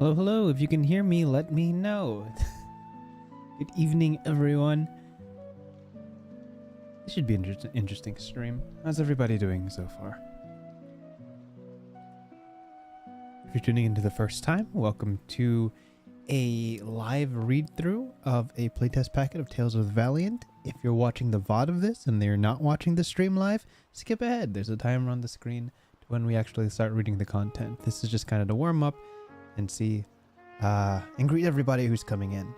Hello, hello. If you can hear me, let me know. Good evening, everyone. This should be an interesting stream. How's everybody doing so far? If you're tuning in the first time, welcome to a live read-through of a playtest packet of Tales of the Valiant. If you're watching the VOD of this and you're not watching the stream live, skip ahead. There's a timer on the screen to when we actually start reading the content. This is just kind of to warm up and see and greet everybody who's coming in.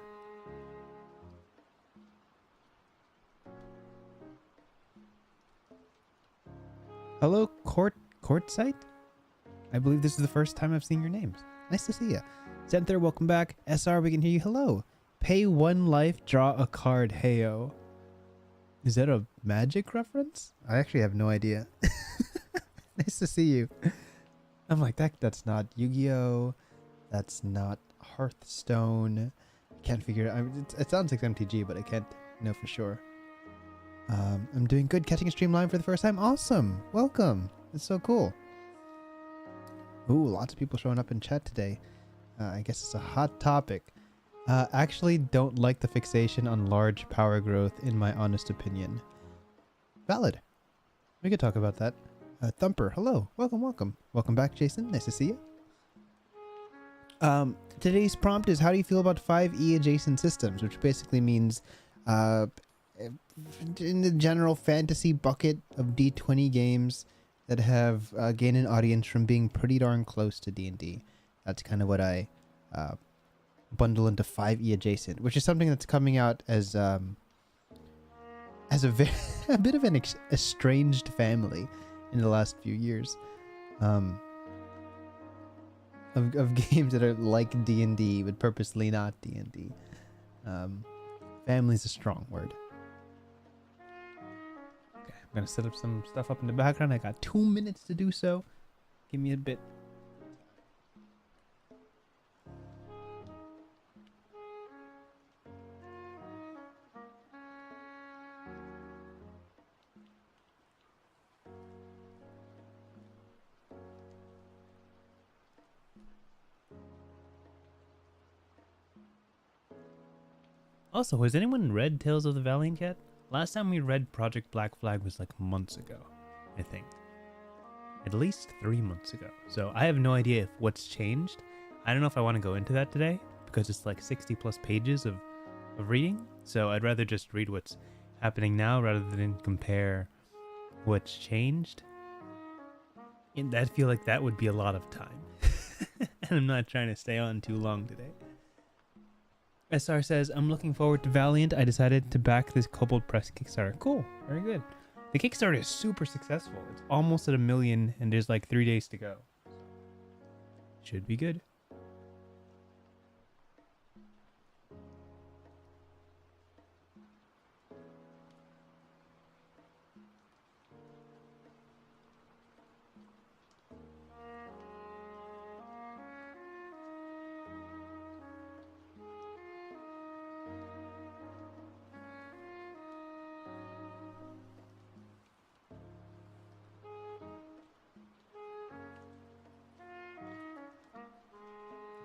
Hello, Courtsite? I believe this is the first time I've seen your names. Nice to see you. Center, welcome back. SR, we can hear you. Hello. Pay 1 life, draw a card. Heyo. Is that a magic reference? I actually have no idea. Nice to see you. I'm like, that's not Yu-Gi-Oh! That's not Hearthstone. I can't figure it out. It sounds like MTG, but I can't know for sure. I'm doing good. Catching a stream live for the first time. Awesome. Welcome. It's so cool. Ooh, lots of people showing up in chat today. I guess it's a hot topic. Actually don't like the fixation on large power growth, in my honest opinion. Valid. We could talk about that. Thumper, hello. Welcome. Welcome back, Jason. Nice to see you. Today's prompt is, how do you feel about 5e adjacent systems? Which basically means in the general fantasy bucket of D20 games that have gained an audience from being pretty darn close to D&D. That's kind of what I bundle into 5e adjacent, which is something that's coming out as a bit of an estranged family in the last few years. Of games that are like D&D but purposely not D&D. Family's a strong word. Okay, I'm gonna set up some stuff up in the background. I got 2 minutes to do so. Give me a bit. Also, has anyone read Tales of the Valiant yet? Last time we read Project Black Flag was like months ago, I think. At least 3 months ago. So I have no idea if what's changed. I don't know if I want to go into that today, because it's like 60 plus pages of reading. So I'd rather just read what's happening now rather than compare what's changed. And I feel like that would be a lot of time. And I'm not trying to stay on too long today. SR says, I'm looking forward to Valiant. I decided to back this Kobold Press Kickstarter. Cool. Very good. The Kickstarter is super successful. It's almost at 1 million and there's like 3 days to go. Should be good.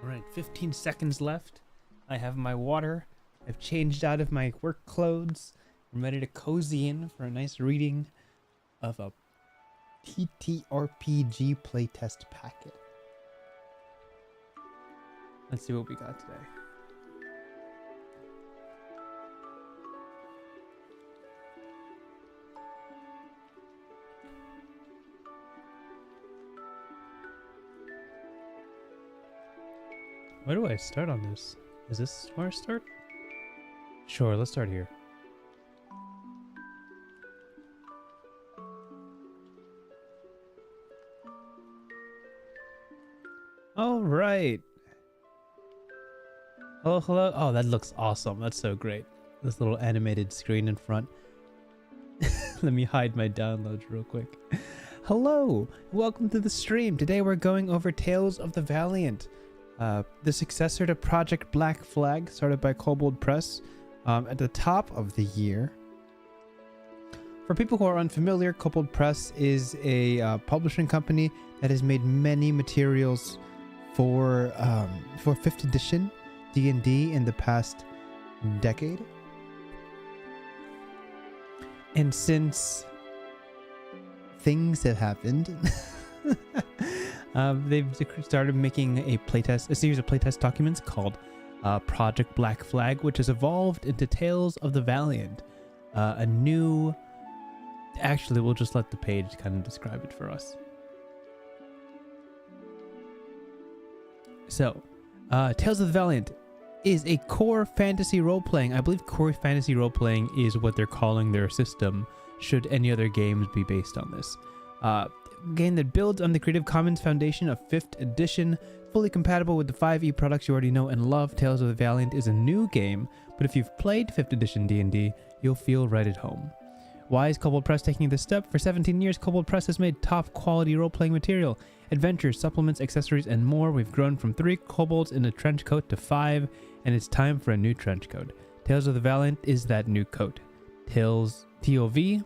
Alright, 15 seconds left. I have my water. I've changed out of my work clothes. I'm ready to cozy in for a nice reading of a TTRPG playtest packet. Let's see what we got today. Where do I start on this? Is this where I start? Sure, let's start here. All right. Hello. Oh, that looks awesome. That's so great. This little animated screen in front. Let me hide my downloads real quick. Hello. Welcome to the stream. Today we're going over Tales of the Valiant. The successor to Project Black Flag, started by Kobold Press at the top of the year. For people who are unfamiliar, Kobold Press is a publishing company that has made many materials for 5th edition D&D in the past decade. And since things have happened, they've started making a series of playtest documents called Project Black Flag, which has evolved into Tales of the Valiant. A new... Actually, we'll just let the page kind of describe it for us. So, Tales of the Valiant is a core fantasy role-playing. I believe core fantasy role-playing is what they're calling their system, should any other games be based on this. Game that builds on the Creative Commons foundation of 5th edition, fully compatible with the 5e products you already know and love. Tales of the Valiant is a new game, but if you've played 5th edition D&D, you'll feel right at home. Why is Kobold Press taking this step? For 17 years, Kobold Press has made top quality role-playing material, adventures, supplements, accessories, and more. We've grown from 3 kobolds in a trench coat to 5, and it's time for a new trench coat. Tales of the Valiant is that new coat. Tales TOV,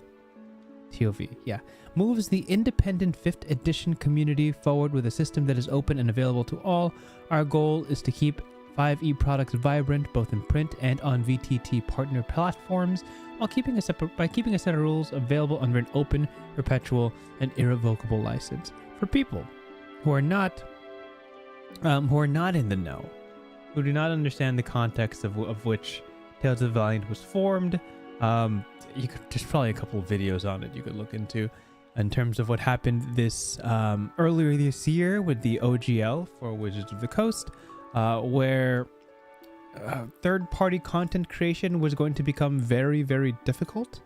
yeah, moves the independent 5th edition community forward with a system that is open and available to all. Our goal is to keep 5e products vibrant both in print and on VTT partner platforms, while keeping a set of rules available under an open, perpetual, and irrevocable license for people who are not in the know, who do not understand the context of which Tales of the Valiant was formed. There's probably a couple of videos on it you could look into in terms of what happened this earlier this year with the OGL for Wizards of the Coast, where third-party content creation was going to become very, very difficult,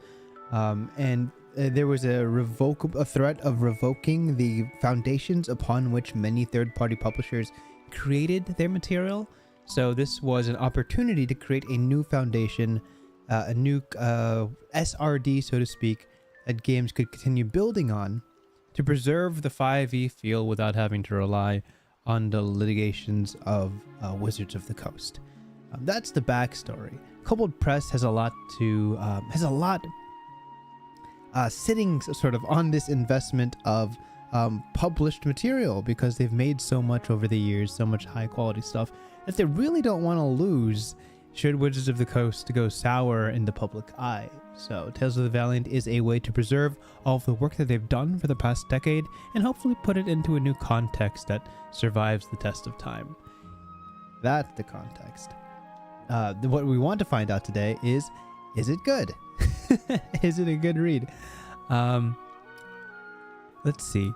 and there was a threat of revoking the foundations upon which many third-party publishers created their material. So this was an opportunity to create a new foundation, a new SRD, so to speak, that games could continue building on to preserve the 5e feel without having to rely on the litigations of Wizards of the Coast. That's the backstory. Kobold Press has a lot sitting sort of on this investment of published material, because they've made so much over the years, so much high quality stuff, that they really don't want to lose should Wizards of the Coast go sour in the public eye. So Tales of the Valiant is a way to preserve all of the work that they've done for the past decade and hopefully put it into a new context that survives the test of time. That's the context. What we want to find out today is it good? Is it a good read? Let's see.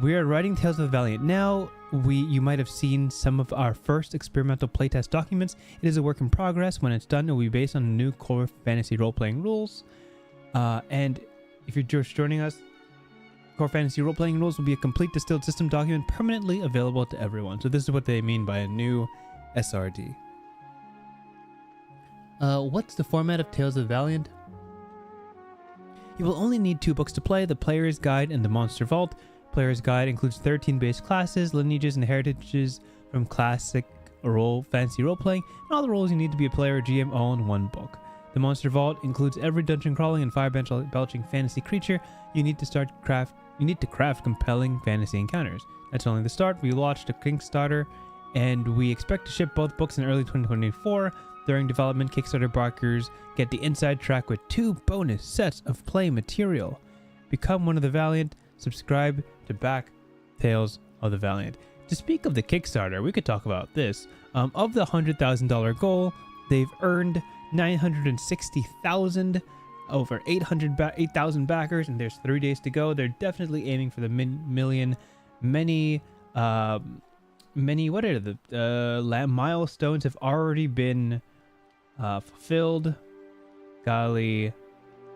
We are writing Tales of the Valiant now. You might have seen some of our first experimental playtest documents. It is a work in progress. When it's done, it will be based on new core fantasy role-playing rules. And if you're just joining us, core fantasy role-playing rules will be a complete distilled system document permanently available to everyone. So this is what they mean by a new SRD. What's the format of Tales of the Valiant? You will only need 2 books to play: the Player's Guide and the Monster Vault. Player's Guide includes 13 base classes, lineages, and heritages from classic fantasy role-playing, and all the roles you need to be a player or GM all in one book. The Monster Vault includes every dungeon crawling and fire-belching fantasy creature you need to craft compelling fantasy encounters. That's only the start. We launched a kickstarter, and we expect to ship both books in early 2024. During development, Kickstarter backers get the inside track with 2 bonus sets of play material. Become one of the Valiant. Subscribe to back Tales of the Valiant. To speak of the Kickstarter, we could talk about this. Of the $100,000 goal, they've earned $960,000, over 8,000 backers, and there's 3 days to go. They're definitely aiming for the million. Many what are the milestones have already been fulfilled. Golly,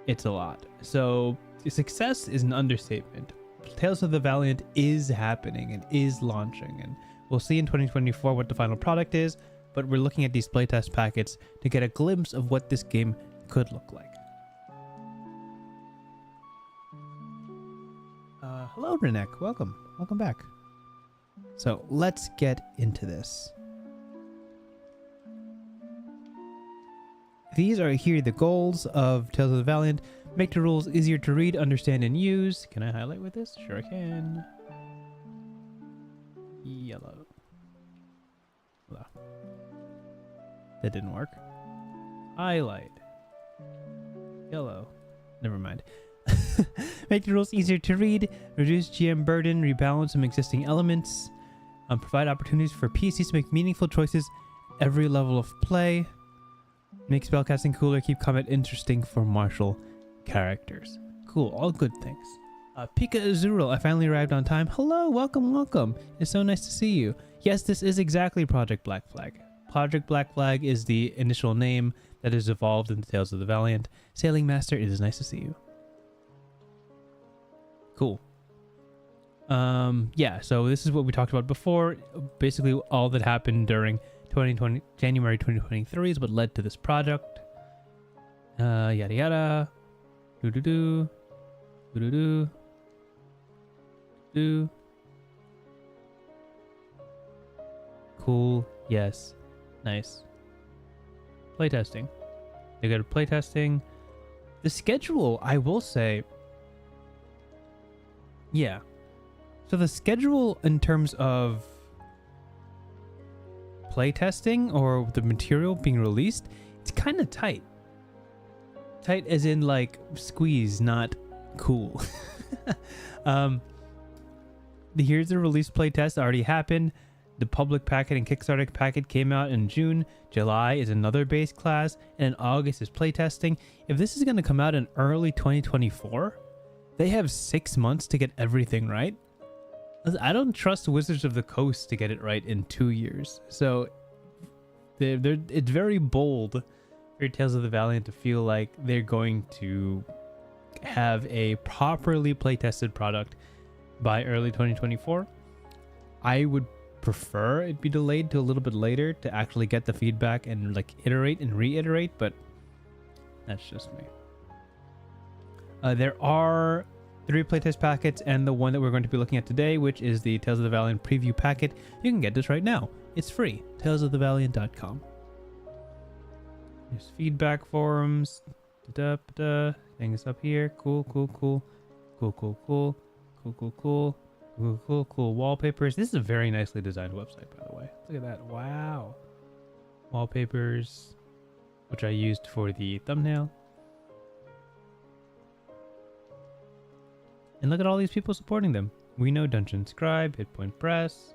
it's a lot. So success is an understatement. Tales of the Valiant is happening and is launching, and we'll see in 2024 what the final product is, but we're looking at these playtest packets to get a glimpse of what this game could look like. Hello, Renek. Welcome back. So let's get into this. These are here the goals of Tales of the Valiant. Make the rules easier to read, understand, and use. Can I highlight with this? Sure I can. Yellow. That didn't work. Highlight. Yellow. Never mind. Make the rules easier to read, reduce GM burden, rebalance some existing elements, provide opportunities for PCs to make meaningful choices every level of play, make spellcasting cooler, keep combat interesting for martial characters. Cool, all good things. Pika Azuril, I finally arrived on time. Hello, welcome, welcome. It's so nice to see you. Yes, this is exactly Project Black Flag. Project Black Flag is the initial name that is evolved in the Tales of the Valiant. Sailing Master, it is nice to see you. Cool. Yeah, so this is what we talked about before. Basically, all that happened during January 2023 is what led to this project. Yada yada. Do. Cool. Yes. Nice. Playtesting. They go to playtesting. The schedule, I will say. Yeah. So the schedule in terms of playtesting or the material being released, it's kind of tight. Tight as in like squeeze, not cool. Here's the release playtest already happened. The public packet and Kickstarter packet came out in June. July is another base class, and in August is playtesting. If this is going to come out in early 2024, they have 6 months to get everything right. I don't trust Wizards of the Coast to get it right in 2 years. So it's very bold for Tales of the Valiant to feel like they're going to have a properly playtested product by early 2024. I would prefer it be delayed to a little bit later to actually get the feedback and like iterate and reiterate, but that's just me. There are 3 playtest packets and the one that we're going to be looking at today, which is the Tales of the Valiant preview packet. You can get this right now. It's free. talesofthevaliant.com. There's feedback forums. Things up here. Cool. Cool wallpapers. This is a very nicely designed website, by the way. Look at that. Wow. Wallpapers, which I used for the thumbnail. And look at all these people supporting them. We Know Dungeon Scribe, Hitpoint Press,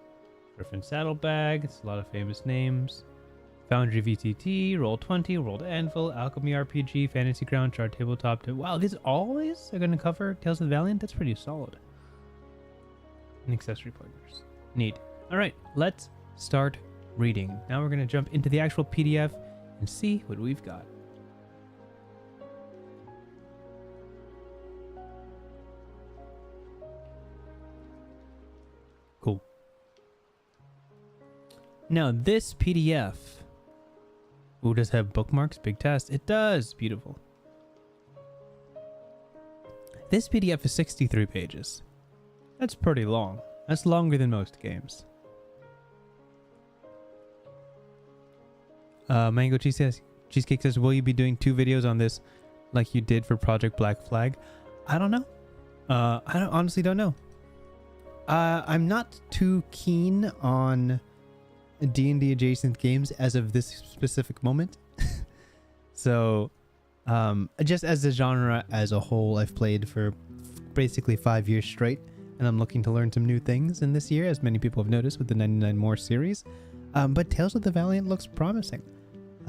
Griffin Saddlebag. It's a lot of famous names. Foundry VTT, Roll20, World Anvil, Alchemy RPG, Fantasy Ground, Chart Tabletop. Wow, all these are going to cover Tales of the Valiant? That's pretty solid. And accessory pointers. Neat. All right, let's start reading. Now we're going to jump into the actual PDF and see what we've got. Cool. Now this PDF... Ooh, does it have bookmarks? Big test. It does. Beautiful. This PDF is 63 pages. That's pretty long. That's longer than most games. Mango Cheesecake says, will you be doing 2 videos on this like you did for Project Black Flag? I don't know. I honestly don't know. I'm not too keen on D&D adjacent games as of this specific moment. So just as a genre as a whole, I've played for basically 5 years straight, and I'm looking to learn some new things in this year, as many people have noticed with the 99 More series. But Tales of the Valiant looks promising.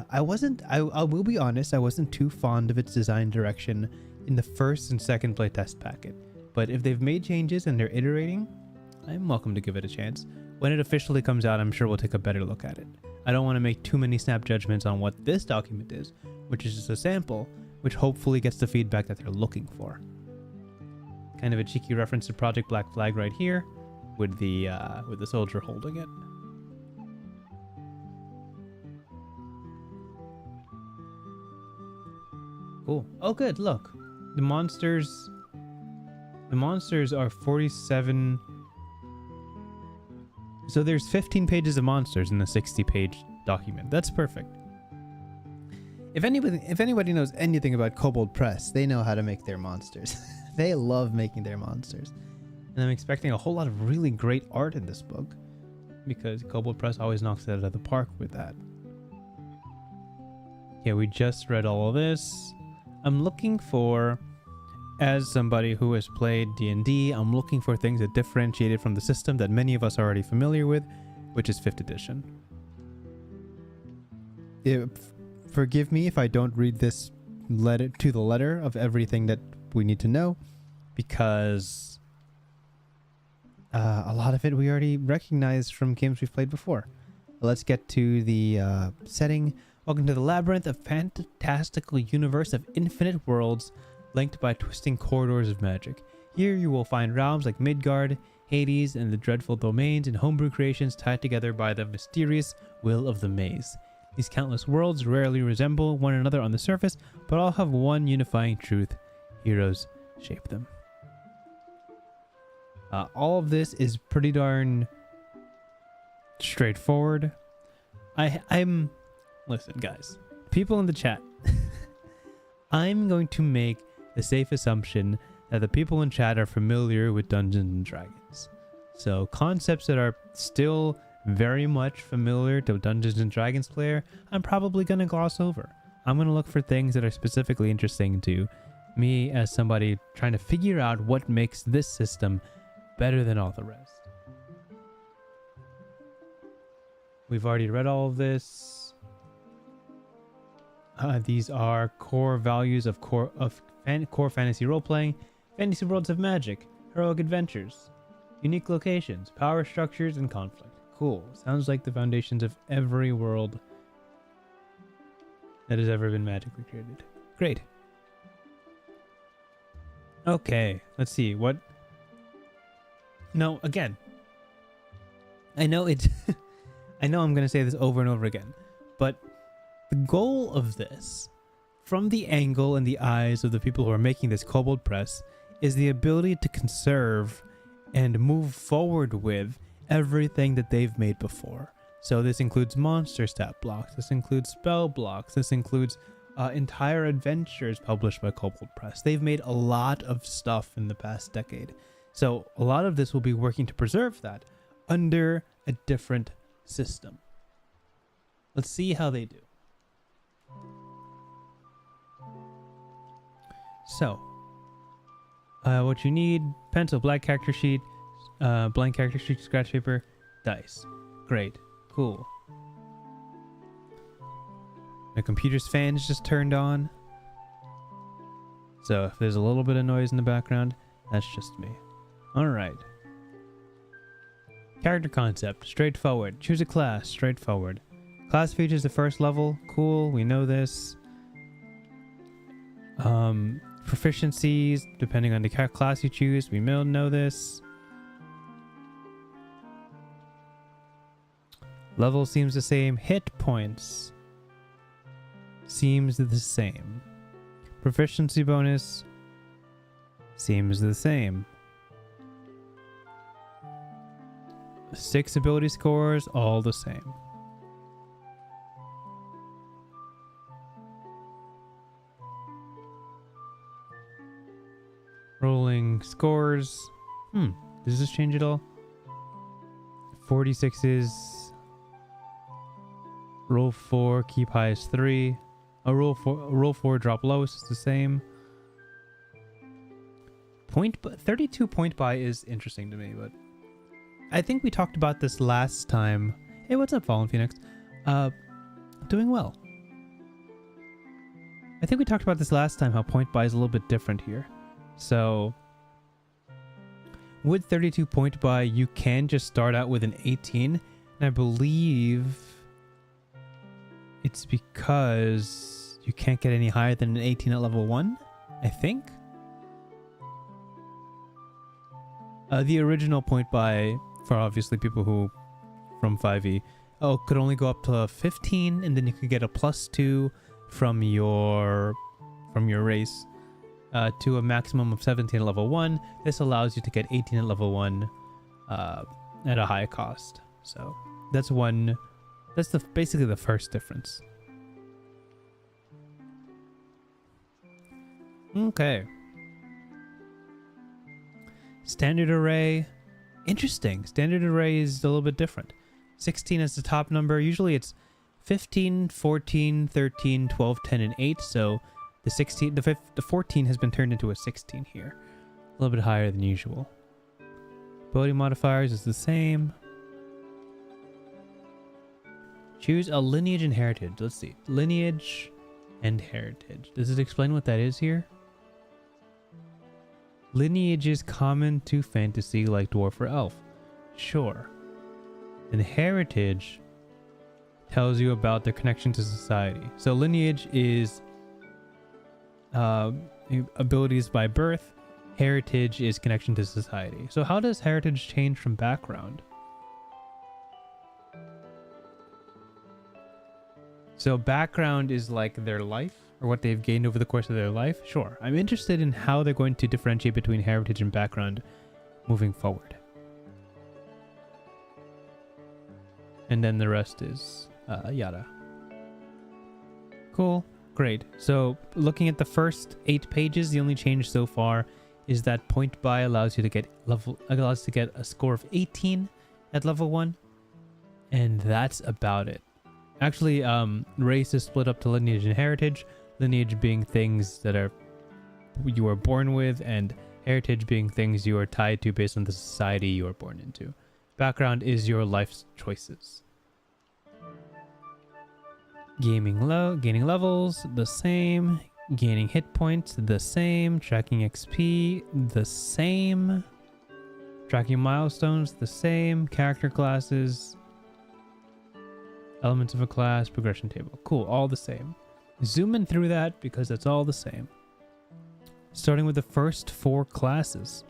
I will be honest, I wasn't too fond of its design direction in the first and second playtest packet. But if they've made changes and they're iterating, I'm welcome to give it a chance. When it officially comes out, I'm sure we'll take a better look at it. I don't want to make too many snap judgments on what this document is, which is just a sample, which hopefully gets the feedback that they're looking for. Kind of a cheeky reference to Project Black Flag right here, with the soldier holding it. Cool. Oh, good. Look, the monsters are 47. So there's 15 pages of monsters in the 60-page document. That's perfect. If anybody knows anything about Kobold Press, they know how to make their monsters. They love making their monsters. And I'm expecting a whole lot of really great art in this book, because Kobold Press always knocks it out of the park with that. Yeah, we just read all of this. I'm looking for, as somebody who has played D&D, I'm looking for things that differentiate it from the system that many of us are already familiar with, which is 5th edition. Forgive me if I don't read this letter to the letter of everything that we need to know, because a lot of it we already recognize from games we've played before. Let's get to the setting. Welcome to the labyrinth, a fantastical universe of infinite worlds linked by twisting corridors of magic. Here you will find realms like Midgard, Hades, and the dreadful domains and homebrew creations tied together by the mysterious will of the maze. These countless worlds rarely resemble one another on the surface, but all have one unifying truth: heroes shape them. All of this is pretty darn straightforward. I'm listen, guys, people in the chat. I'm going to make the safe assumption that the people in chat are familiar with Dungeons and Dragons. So concepts that are still very much familiar to Dungeons and Dragons player, I'm probably going to gloss over. I'm going to look for things that are specifically interesting to me as somebody trying to figure out what makes this system better than all the rest. We've already read all of this. These are core values of core fantasy role-playing, fantasy worlds of magic, heroic adventures, unique locations, power structures, and conflict. Cool. Sounds like the foundations of every world that has ever been magically created. Great. Okay, let's see. What? No, again. I know it's... I know I'm going to say this over and over again, but the goal of this, from the angle and the eyes of the people who are making this Kobold Press, is the ability to conserve and move forward with everything that they've made before. So this includes monster stat blocks, this includes spell blocks, this includes entire adventures published by Kobold Press. They've made a lot of stuff in the past decade. So a lot of this will be working to preserve that under a different system. Let's see how they do. So, what you need: pencil, black character sheet, blank character sheet, scratch paper, dice. Great. Cool. My computer's fan is just turned on. So if there's a little bit of noise in the background, that's just me. Alright. Character concept, straightforward. Choose a class, straightforward. Class features the first level, cool, we know this. Proficiencies, depending on the class you choose, we will know this. Level seems the same. Hit points seems the same. Proficiency bonus seems the same. 6 ability scores, all the same. Rolling scores. Does this change at all? 46s. Roll 4, keep highest 3. Roll 4, drop lowest is the same. 32 point buy is interesting to me, but I think we talked about this last time. Hey, what's up, Fallen Phoenix? Doing well. I think we talked about this last time, how point buy is a little bit different here. So, with 32 point buy, you can just start out with an 18. And I believe it's because you can't get any higher than an 18 at level 1, I think. The original point buy, for obviously people who from 5e, could only go up to 15, and then you could get a +2 from your race to a maximum of 17 at level 1. This allows you to get 18 at level 1 at a high cost. So that's basically the first difference. Okay. Standard array. Interesting. Standard array is a little bit different. 16 is the top number. Usually it's 15, 14, 13, 12, 10, and 8. So the 14 has been turned into a 16 here. A little bit higher than usual. Ability modifiers is the same. Choose a lineage and heritage. Let's see. Lineage and heritage. Does it explain what that is here? Lineage is common to fantasy like dwarf or elf. Sure. And heritage tells you about their connection to society. So lineage is abilities by birth. Heritage is connection to society. So how does heritage change from background? So background is like their life or what they've gained over the course of their life. Sure. I'm interested in how they're going to differentiate between heritage and background moving forward. And then the rest is yada. Cool. Great. So looking at the first 8 pages, the only change so far is that point buy allows you to get a score of 18 at level 1. And that's about it. Actually, race is split up to lineage and heritage. Lineage being things that you are born with, and heritage being things you are tied to based on the society you are born into. Background is your life's choices. Gaining levels, the same. Gaining hit points, the same. Tracking XP, the same. Tracking milestones, the same. Character classes, elements of a class, progression table. Cool, all the same. Zoom in through that because it's all the same. Starting with the first 4 classes.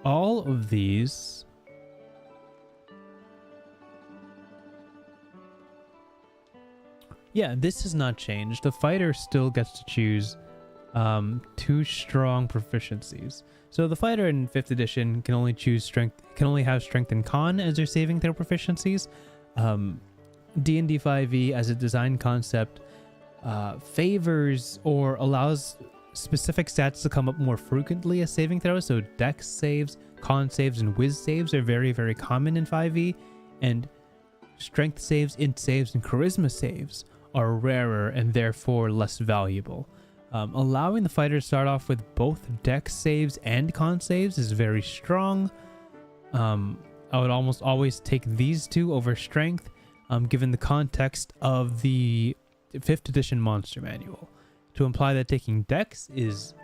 All of these yeah, this has not changed. The fighter still gets to choose 2 strong proficiencies. So the fighter in 5th edition can only choose strength, can only have strength and con as their saving throw proficiencies. D&D 5e as a design concept favors or allows specific stats to come up more frequently as saving throws. So dex saves, con saves, and whiz saves are very, very common in 5e, and strength saves, int saves, and charisma saves are rarer and therefore less valuable. Allowing the fighter to start off with both dex saves and con saves is very strong. I would almost always take these 2 over strength, given the context of the 5th edition monster manual. To imply that taking dex is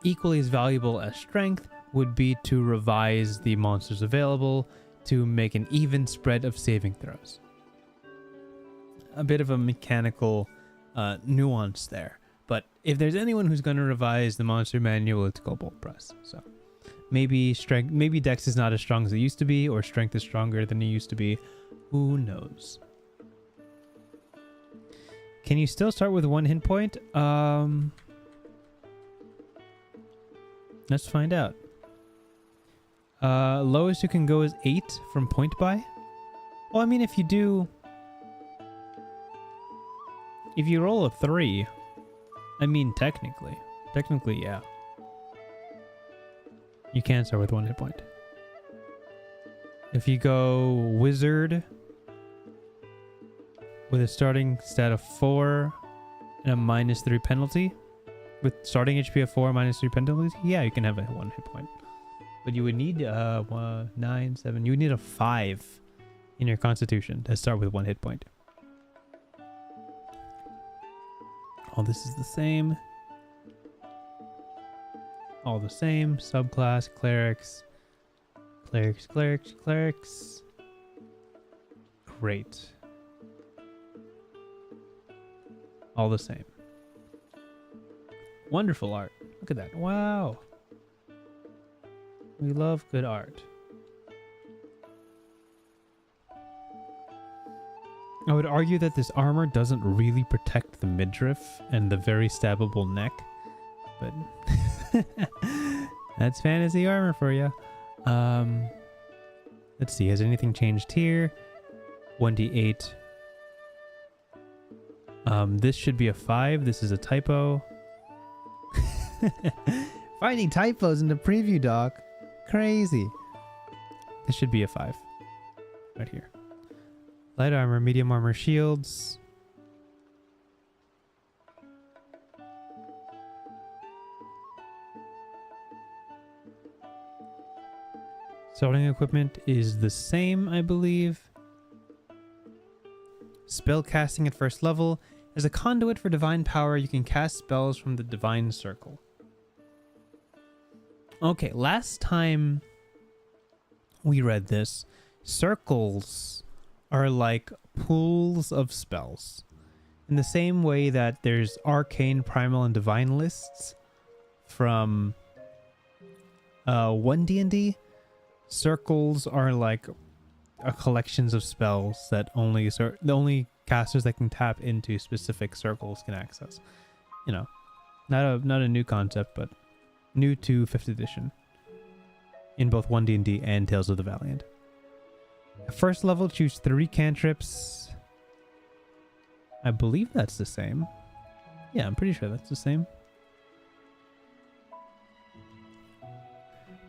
equally as valuable as strength would be to revise the monsters available to make an even spread of saving throws. A bit of a mechanical nuance there. But if there's anyone who's going to revise the monster manual, it's Kobold Press. So maybe dex is not as strong as it used to be, or strength is stronger than it used to be. Who knows? Can you still start with 1 hit point? Let's find out. Lowest you can go is 8 from point buy. Well, I mean, if you roll a 3, I mean, technically, yeah. You can start with 1 hit point. If you go wizard with a starting stat of 4 and a -3 penalty, with starting HP of 4 -3 penalties, yeah, you can have a 1 hit point. But you would need 9, 7. You would need a 5 in your constitution to start with 1 hit point. All this is the same. All the same. Subclass, clerics. Clerics. Great. All the same. Wonderful art. Look at that. Wow. We love good art. I would argue that this armor doesn't really protect the midriff and the very stabbable neck, but that's fantasy armor for you. Let's see, has anything changed here? 1d8. This should be a 5. This is a typo. Finding typos in the preview doc. Crazy. This should be a 5. Right here. Light armor, medium armor, shields. Starting equipment is the same, I believe. Spell casting at first level. As a conduit for divine power, you can cast spells from the divine circle. Okay, last time we read this, circles are like pools of spells. In the same way that there's arcane, primal, and divine lists from oneD&D, circles are like collections of spells that the only casters that can tap into specific circles can access. You know, not a new concept, but new to 5th edition in both oneD&D and Tales of the Valiant. First level, choose 3 cantrips. I believe that's the same. Yeah, I'm pretty sure that's the same.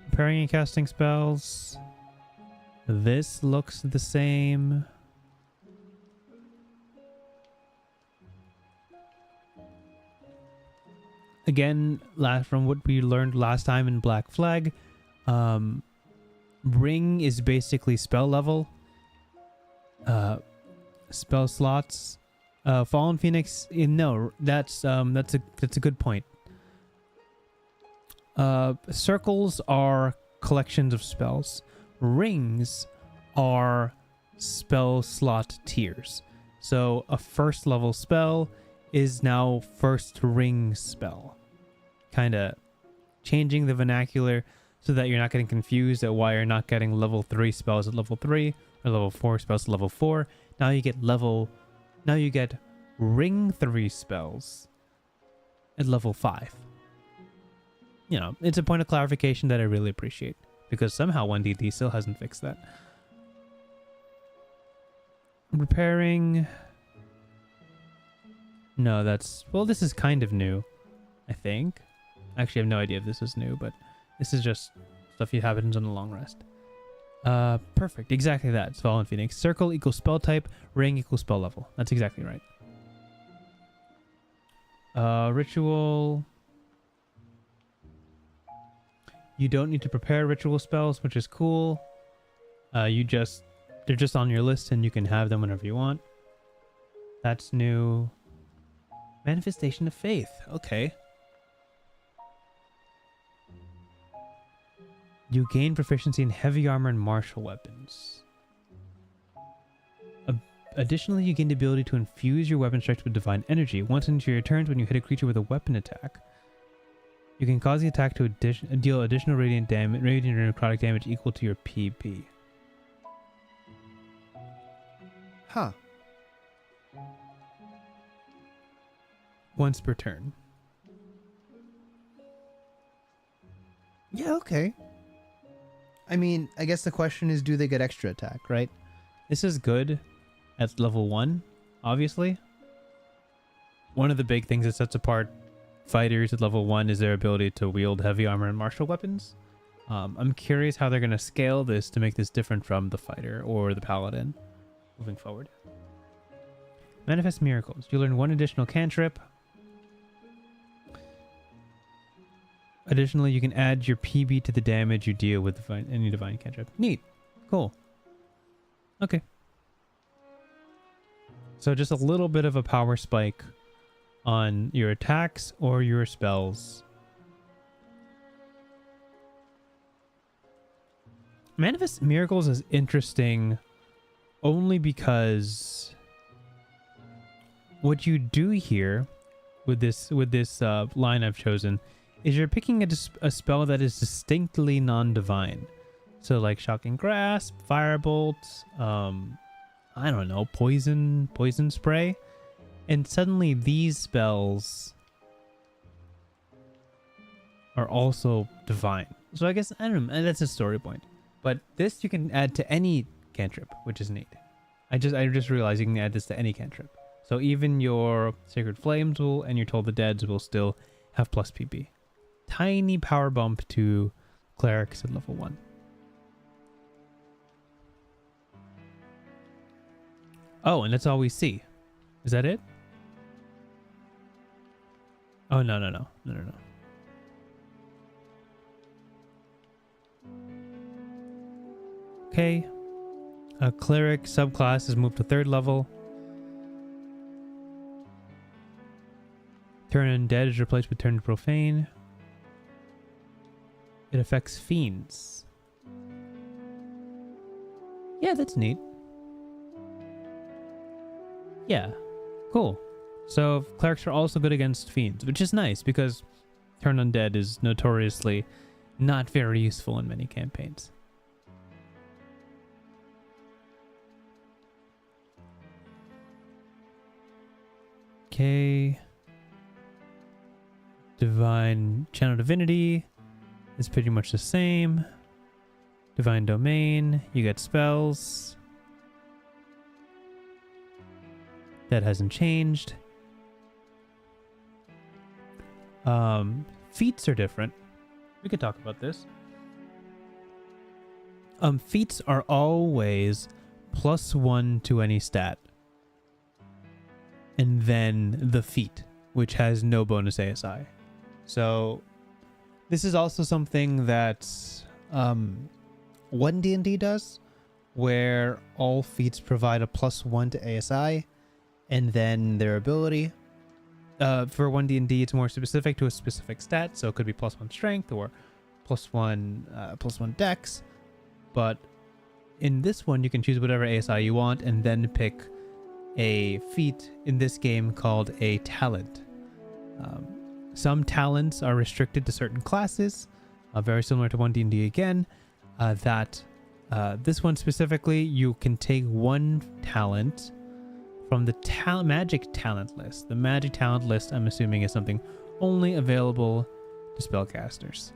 Preparing and casting spells. This looks the same. Again, from what we learned last time in Black Flag, Ring is basically spell level. Spell slots. Fallen Phoenix. No, that's a good point. Circles are collections of spells. Rings are spell slot tiers. So a first level spell is now first ring spell. Kind of changing the vernacular so that you're not getting confused at why you're not getting level 3 spells at level 3 or level 4 spells at level 4. Now you get ring 3 spells at level 5. You know, it's a point of clarification that I really appreciate, because somehow oneD&D still hasn't fixed that. Repairing. No, this is kind of new, I think. Actually, I have no idea if this is new, but this is just stuff that happens on the long rest. Perfect. Exactly that. It's Fallen Phoenix. Circle equals spell type. Ring equals spell level. That's exactly right. Ritual. You don't need to prepare ritual spells, which is cool. They're just on your list and you can have them whenever you want. That's new. Manifestation of Faith. Okay. You gain proficiency in heavy armor and martial weapons. Additionally, you gain the ability to infuse your weapon strikes with divine energy. Once into your turns, when you hit a creature with a weapon attack, you can cause the attack to deal additional radiant or necrotic damage equal to your PP. Huh. Once per turn. Yeah, okay. I mean, I guess the question is, do they get extra attack, right? This is good at level 1, obviously. One of the big things that sets apart fighters at level 1 is their ability to wield heavy armor and martial weapons. I'm curious how they're going to scale this to make this different from the fighter or the paladin moving forward. Manifest Miracles. You learn 1 additional cantrip. Additionally, you can add your PB to the damage you deal with any divine cantrip. Neat. Cool. Okay. So just a little bit of a power spike on your attacks or your spells. Manifest Miracles is interesting only because what you do here with this line I've chosen is you're picking a spell that is distinctly non-divine. So like Shocking Grasp, Firebolt, I don't know, Poison Spray. And suddenly these spells are also divine. So I guess, I don't know, that's a story point. But this you can add to any cantrip, which is neat. I just realized you can add this to any cantrip. So even your Sacred Flames and your Toll the Deads will still have plus PP tiny power bump to clerics at level 1. Oh, and that's all we see. Is that it? Oh, no. Okay. A cleric subclass is moved to 3rd level. Turn undead is replaced with turn profane. It affects fiends. Yeah, that's neat. Yeah, cool. So clerics are also good against fiends, which is nice because turn undead is notoriously not very useful in many campaigns. Okay. Divine Channel Divinity is pretty much the same. Divine Domain, you get spells. That hasn't changed. Feats are different. We could talk about this. Feats are always +1 to any stat. And then the feat, which has no bonus ASI. So this is also something that oneD&D does, where all feats provide a +1 to ASI, and then their ability. For oneD&D, it's more specific to a specific stat, so it could be +1 strength or +1 dex. But in this one, you can choose whatever ASI you want, and then pick a feat in this game called a talent. Some talents are restricted to certain classes, very similar to oneD&D again. This one specifically, you can take one talent from the magic talent list. The magic talent list, I'm assuming, is something only available to spellcasters.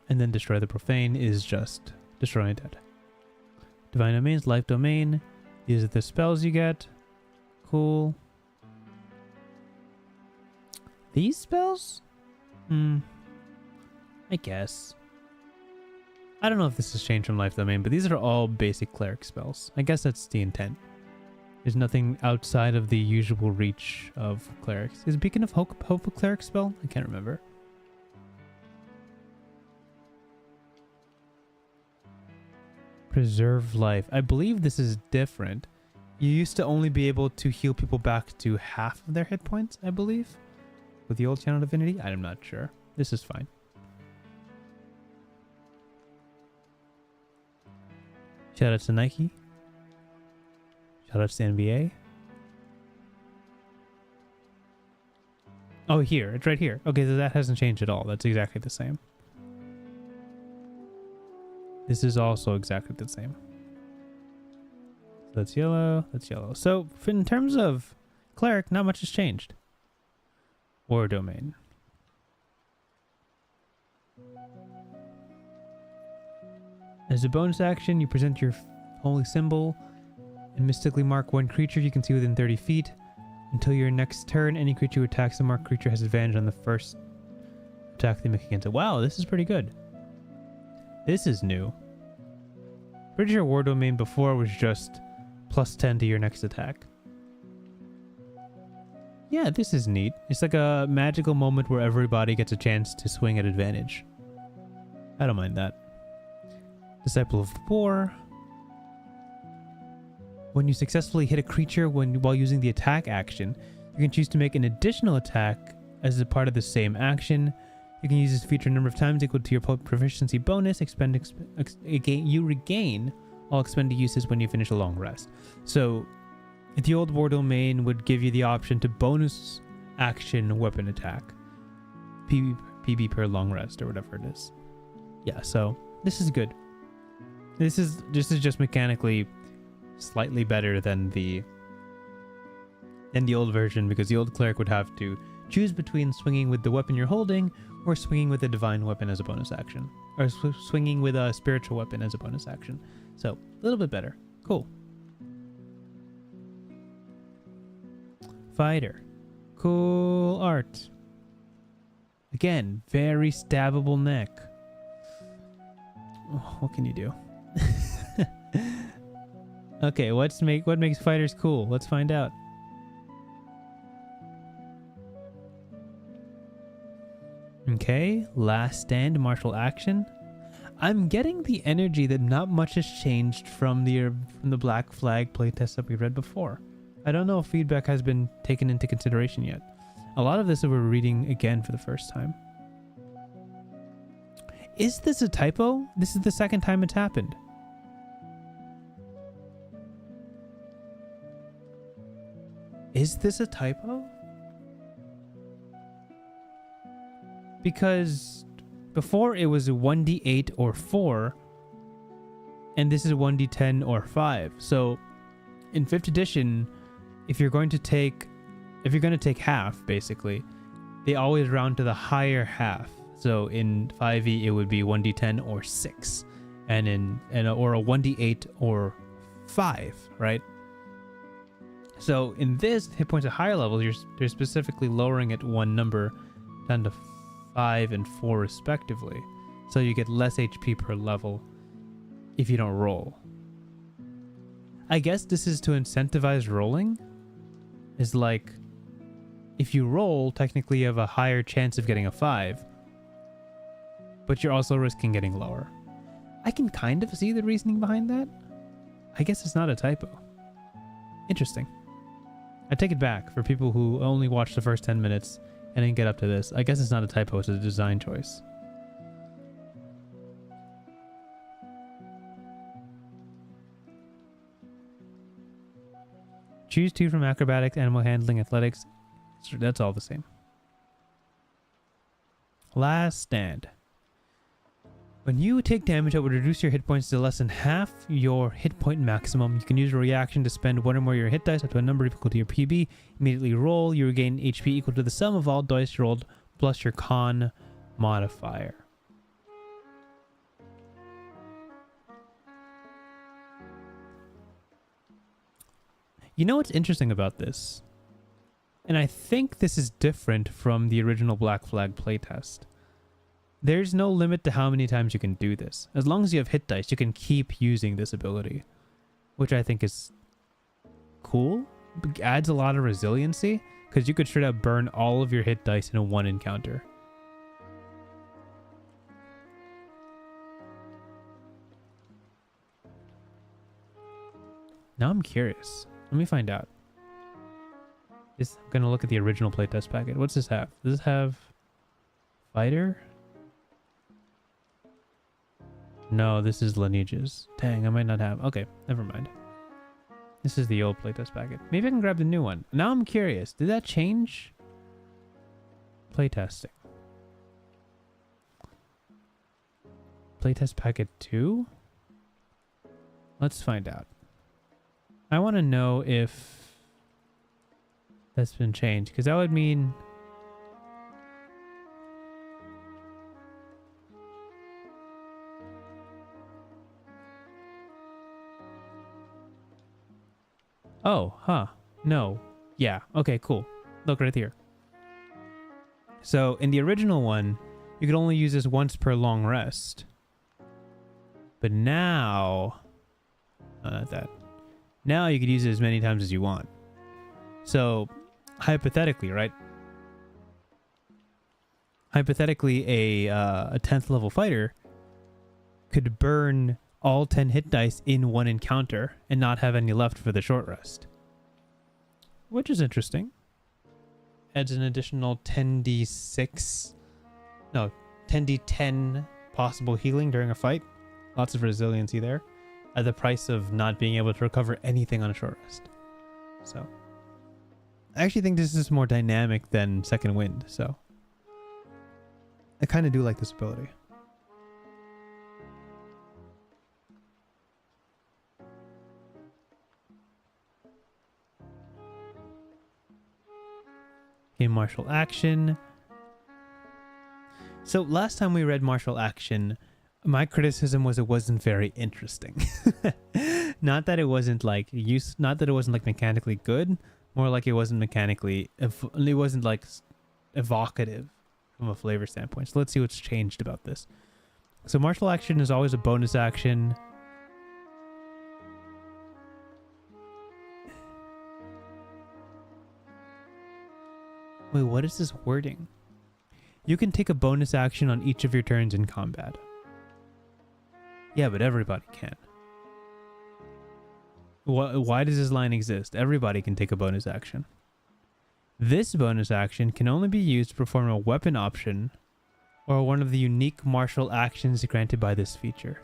And then Destroy the Profane is just destroy undead. Divine Domains, Life Domain. These are the spells you get. Cool. These spells? I guess. I don't know if this has changed from Life Domain, but these are all basic cleric spells. I guess that's the intent. There's nothing outside of the usual reach of clerics. Is Beacon of Hope a cleric spell? I can't remember. Preserve life. I believe this is different. You used to only be able to heal people back to half of their hit points, I believe. With the old Channel Divinity? I'm not sure. This is fine. Shout out to Nike. Shout out to the NBA. Oh, here. It's right here. Okay, so that hasn't changed at all. That's exactly the same. This is also exactly the same. That's yellow. That's yellow. So in terms of cleric, not much has changed. War Domain. As a bonus action, you present your holy symbol and mystically mark one creature you can see within 30 feet. Until your next turn, any creature who attacks the marked creature has advantage on the first attack they make against it. Wow, this is pretty good. This is new. Pretty sure War Domain before was just +10 to your next attack. Yeah, this is neat. It's like a magical moment where everybody gets a chance to swing at advantage. I don't mind that. Disciple of War. When you successfully hit a creature while using the attack action, you can choose to make an additional attack as a part of the same action. You can use this feature a number of times equal to your proficiency bonus. You regain all expended uses when you finish a long rest. So the old War Domain would give you the option to bonus action weapon attack. PB per long rest or whatever it is. Yeah, so this is good. This is just mechanically slightly better than the old version, because the old cleric would have to choose between swinging with the weapon you're holding or swinging with a divine weapon as a bonus action, or swinging with a spiritual weapon as a bonus action. So a little bit better. Cool. Fighter. Cool art. Again, very stabbable neck. Oh, what can you do? Okay, what makes fighters cool? Let's find out. Okay, last stand, martial action. I'm getting the energy that not much has changed from the Black Flag playtest that we read before. I don't know if feedback has been taken into consideration yet. A lot of this we're reading again for the first time. Is this a typo? This is the second time it's happened. Is this a typo? Because before it was a 1d8 or 4, and this is 1d10 or 5. So in 5th edition, if you're going to take half, basically, they always round to the higher half. So in 5e it would be 1d10 or 6, and or a 1d8 or 5, right? So in this, hit points at higher levels, you're specifically lowering it one number down to 5 and 4 respectively. So you get less HP per level if you don't roll. I guess this is to incentivize rolling. Is like, if you roll, technically you have a higher chance of getting a 5, but you're also risking getting lower. I can kind of see the reasoning behind that. I guess it's not a typo. Interesting. I take it back for people who only watched the first 10 minutes and didn't get up to this. I guess it's not a typo, it's a design choice. Choose 2 from acrobatics, animal handling, athletics. That's all the same. Last stand. When you take damage that would reduce your hit points to less than half your hit point maximum, you can use a reaction to spend one or more of your hit dice up to a number equal to your PB. Immediately roll. You regain HP equal to the sum of all dice rolled plus your con modifier. You know what's interesting about this? And I think this is different from the original Black Flag playtest. There's no limit to how many times you can do this. As long as you have hit dice, you can keep using this ability, which I think is cool. It adds a lot of resiliency, because you could straight up burn all of your hit dice in a one encounter. Now I'm curious. Let me find out. I'm going to look at the original playtest packet. What's this have? Does this have fighter? No, this is lineages. Dang, I might not have. Okay, never mind. This is the old playtest packet. Maybe I can grab the new one. Now I'm curious. Did that change? Playtesting. Playtest packet 2? Let's find out. I want to know if that's been changed, because that would mean... Oh, huh. No. Yeah. Okay, cool. Look right here. So in the original one, you could only use this once per long rest. But now... No, not that. Now you could use it as many times as you want. So, hypothetically, right? Hypothetically, a 10th level fighter could burn all 10 hit dice in one encounter and not have any left for the short rest. Which is interesting. Adds an additional 10d6... No, 10d10 possible healing during a fight. Lots of resiliency there. At the price of not being able to recover anything on a short rest. So, I actually think this is more dynamic than Second Wind, so I kind of do like this ability. Okay, martial action. So last time we read martial action, my criticism was it wasn't very interesting. Not that it wasn't like not that it wasn't like mechanically good, more like it wasn't mechanically, it wasn't like evocative from a flavor standpoint. So let's see what's changed about this. So martial action is always a bonus action. Wait, what is this wording? You can take a bonus action on each of your turns in combat. Yeah, but everybody can. Why does this line exist? Everybody can take a bonus action. This bonus action can only be used to perform a weapon option or one of the unique martial actions granted by this feature.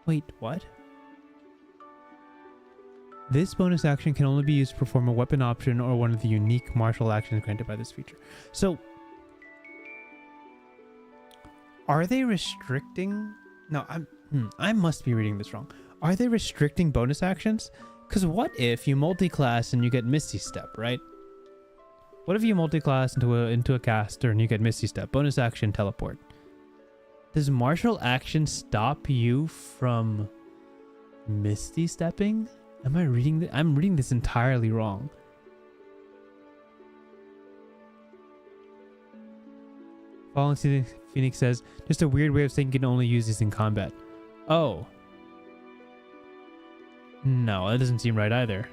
Wait, what? This bonus action can only be used to perform a weapon option or one of the unique martial actions granted by this feature. So, are they restricting? No, I must be reading this wrong. Are they restricting bonus actions? Because what if you multi-class and you get Misty Step, right? What if you multi-class into a caster and you get Misty Step? Bonus action, teleport. Does martial action stop you from Misty Stepping? Am I reading this? I'm reading this entirely wrong. Fallen Phoenix says, just a weird way of saying you can only use this in combat. Oh. No, that doesn't seem right either.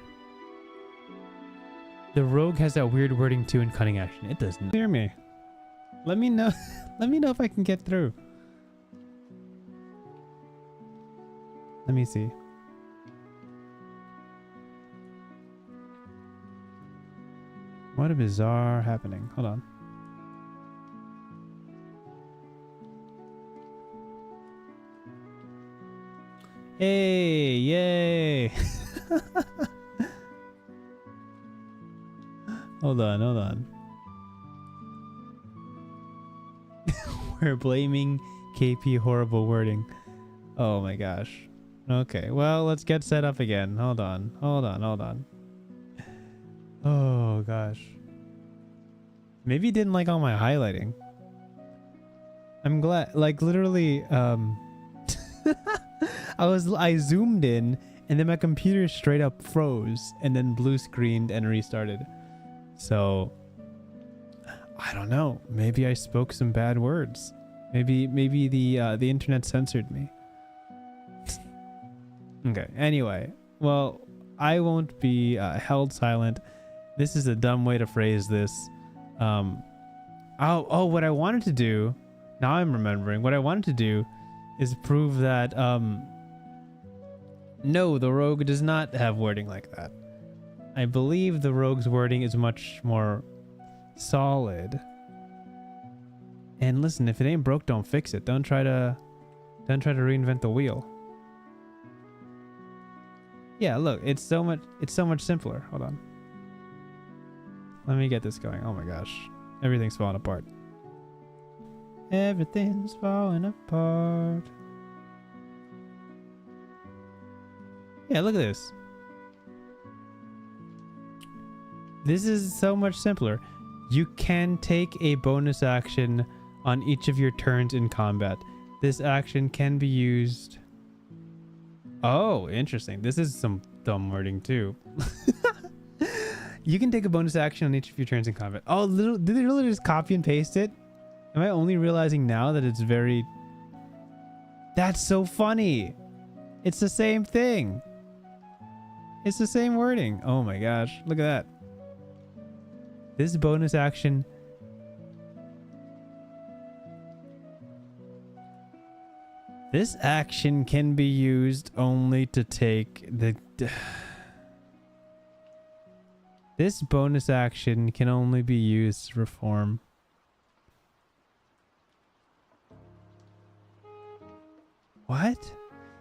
The rogue has that weird wording too in cunning action. It doesn't. Hear me. Let me know. Let me know if I can get through. Let me see. What a bizarre happening. Hold on. Hey, yay. Hold on. We're blaming KP horrible wording. Oh my gosh. Okay, well, let's get set up again. Hold on. Oh gosh. Maybe you didn't like all my highlighting. I'm glad, like literally, I zoomed in and then my computer straight up froze and then blue screened and restarted. So I don't know. Maybe I spoke some bad words. Maybe the internet censored me. Okay. Anyway, well, I won't be held silent. This is a dumb way to phrase this. What I wanted to do, now I'm remembering, what I wanted to do is prove that, no, the rogue does not have wording like that. I believe the rogue's wording is much more solid. And listen, if it ain't broke, don't fix it. Don't try to reinvent the wheel. Yeah, look, it's so much simpler. Hold on. Let me get this going. Oh my gosh. Everything's falling apart. Everything's falling apart. Yeah, look at this. This is so much simpler. You can take a bonus action on each of your turns in combat. This action can be used... Oh, interesting. This is some dumb wording too. You can take a bonus action on each of your turns in combat. Oh, did they really just copy and paste it? Am I only realizing now that it's very... That's so funny. It's the same thing. It's the same wording. Oh my gosh. Look at that. This bonus action... This action can be used only to take the... This bonus action can only be used to perform. What?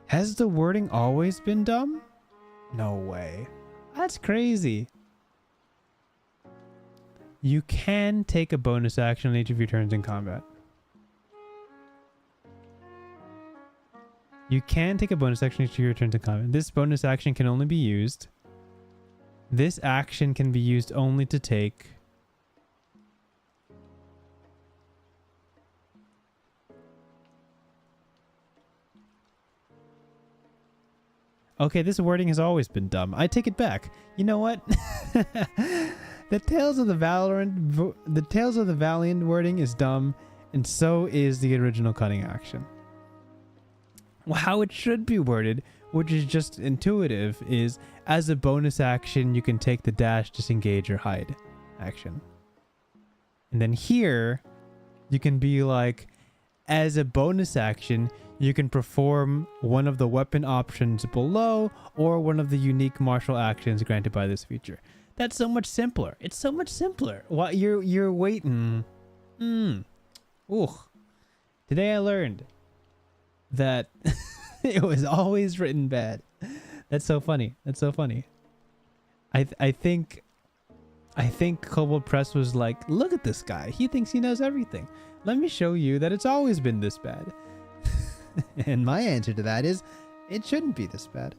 Has the wording always been dumb? No way. That's crazy. You can take a bonus action on each of your turns in combat. You can take a bonus action on each of your turns in combat. This bonus action can only be used. This action can be used only to take Okay, this wording has always been dumb. I take it back. You know what? The Tales of the Valiant wording is dumb, and so is the original cutting action. Well, how it should be worded, which is just intuitive, is as a bonus action, you can take the dash, disengage, or hide action. And then here, you can be like, as a bonus action, you can perform one of the weapon options below or one of the unique martial actions granted by this feature. That's so much simpler. It's so much simpler. While you're waiting. Ooh. Today I learned that it was always written bad. That's so funny. That's so funny. I think Kobold Press was like, look at this guy. He thinks he knows everything. Let me show you that it's always been this bad. And my answer to that is, it shouldn't be this bad.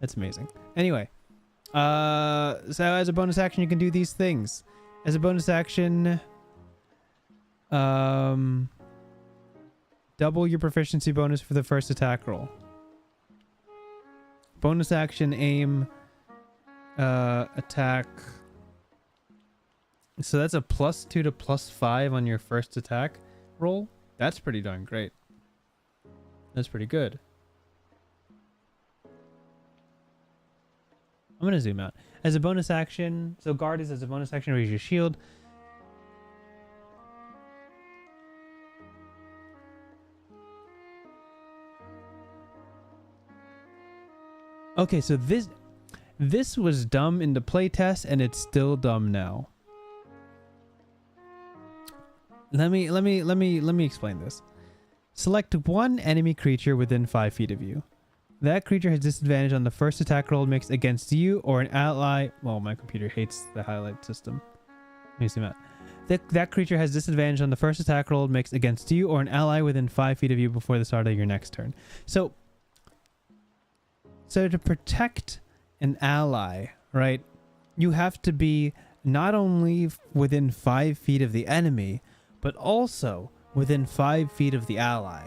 That's amazing. Anyway, so as a bonus action, you can do these things. As a bonus action, double your proficiency bonus for the first attack roll. Bonus action, aim, attack. So that's a +2 to +5 on your first attack roll. That's pretty darn great. That's pretty good. I'm gonna zoom out. As a bonus action, so guard is as a bonus action, raise your shield. Okay, so this was dumb in the playtest, and it's still dumb now. Let me explain this. Select one enemy creature within 5 feet of you. That creature has disadvantage on the first attack roll makes against you or an ally. Well, my computer hates the highlight system. Let me zoom out. That creature has disadvantage on the first attack roll makes against you or an ally within 5 feet of you before the start of your next turn. So to protect an ally, right, you have to be not only within 5 feet of the enemy, but also within 5 feet of the ally.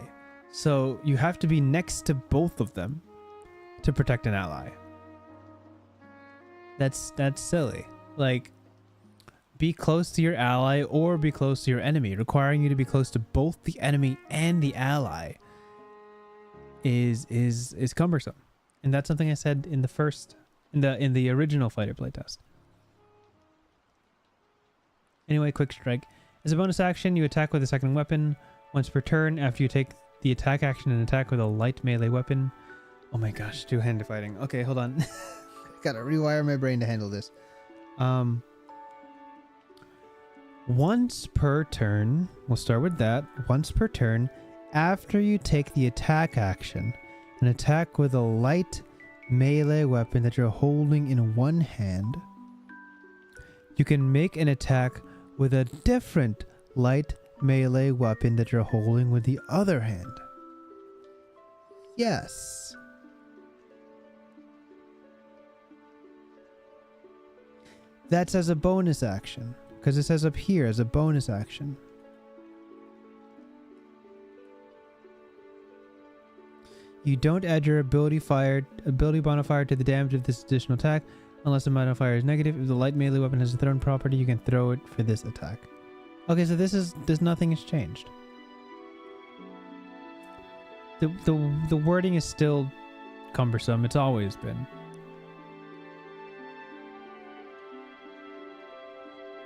So you have to be next to both of them to protect an ally. That's silly. Like, be close to your ally or be close to your enemy. Requiring you to be close to both the enemy and the ally is cumbersome. And that's something I said in the original fighter playtest. Anyway, quick strike. As a bonus action, you attack with a second weapon once per turn. After you take the attack action and attack with a light melee weapon. Oh my gosh, two-handed fighting. Okay, hold on. Gotta rewire my brain to handle this. Once per turn, we'll start with that. Once per turn, after you take the attack action, an attack with a light melee weapon that you're holding in one hand, you can make an attack with a different light melee weapon that you're holding with the other hand. Yes. That's as a bonus action, because it says up here as a bonus action. You don't add your ability modifier to the damage of this additional attack unless the modifier is negative. If the light melee weapon has a thrown property, you can throw it for this attack. Okay, so there's nothing has changed. The wording is still cumbersome. It's always been.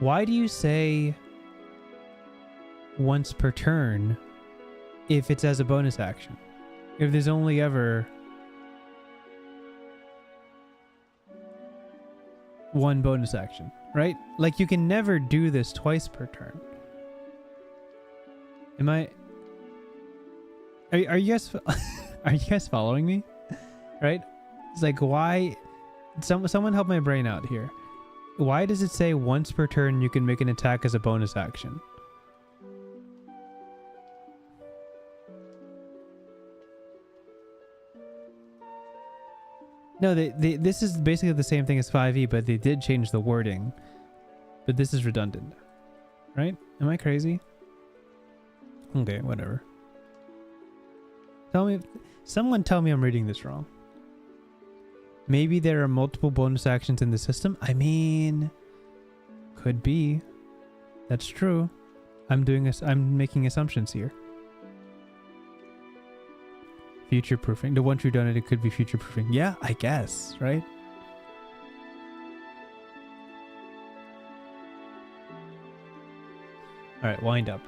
Why do you say once per turn if it's as a bonus action? If there's only ever one bonus action, right? Like, you can never do this twice per turn. Are you guys following me? Right? It's like, why? Someone help my brain out here. Why does it say once per turn you can make an attack as a bonus action? No, this is basically the same thing as 5e, but they did change the wording. But this is redundant. Right? Am I crazy? Okay, whatever. Someone tell me I'm reading this wrong. Maybe there are multiple bonus actions in the system. I mean, could be. That's true. I'm making assumptions here. Future proofing. The one true donut, it could be future proofing. Yeah, I guess, right? All right, wind up.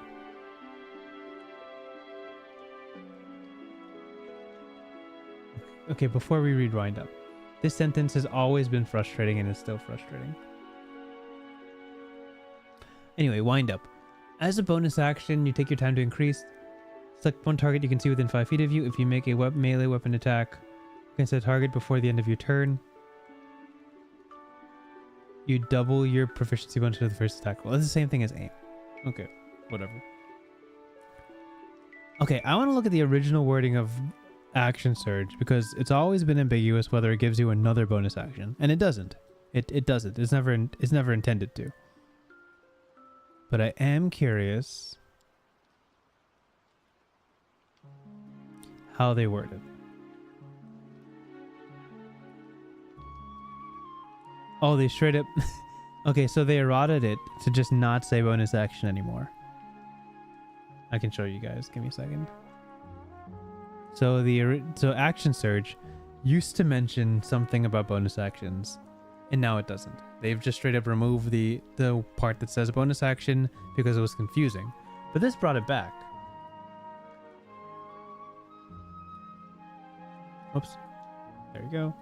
Okay, before we read wind up. This sentence has always been frustrating and is still frustrating. Anyway, wind up. As a bonus action, you take your time to increase. Select one target you can see within 5 feet of you. If you make a melee weapon attack against a target before the end of your turn, you double your proficiency bonus to the first attack roll. That's the same thing as aim. Okay, whatever. Okay, I want to look at the original wording of action surge because it's always been ambiguous whether it gives you another bonus action, and it doesn't. It doesn't. It's never intended to. But I am curious how they word it. Oh, they straight up... Okay, so they errated it to just not say bonus action anymore. I can show you guys. Give me a second. So action surge used to mention something about bonus actions, and now it doesn't. They've just straight up removed the part that says bonus action because it was confusing. But this brought it back. Oops. There you go.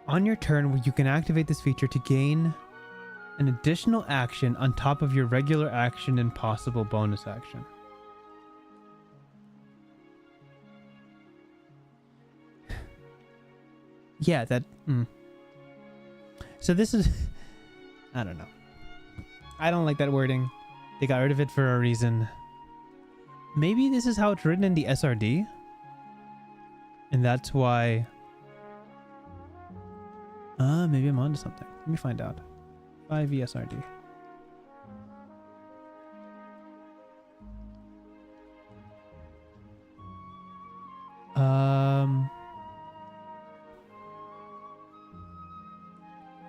On your turn, you can activate this feature to gain an additional action on top of your regular action and possible bonus action. Yeah, that... So this is... I don't know. I don't like that wording. They got rid of it for a reason. Maybe this is how it's written in the SRD? And that's why... maybe I'm onto something. Let me find out. 5e SRD.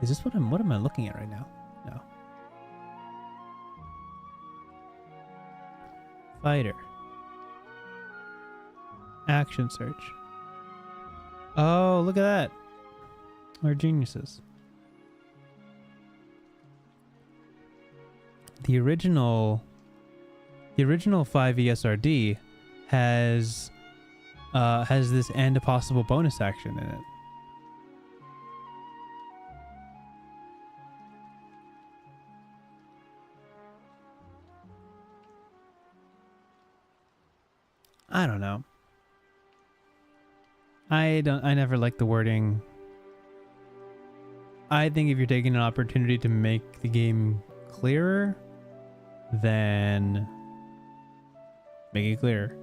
Is this what am I looking at right now? No. Fighter. Action search. Oh, look at that. We're geniuses. The original 5e SRD has this and a possible bonus action in it. I don't know. I never liked the wording. I think if you're taking an opportunity to make the game clearer, then make it clearer.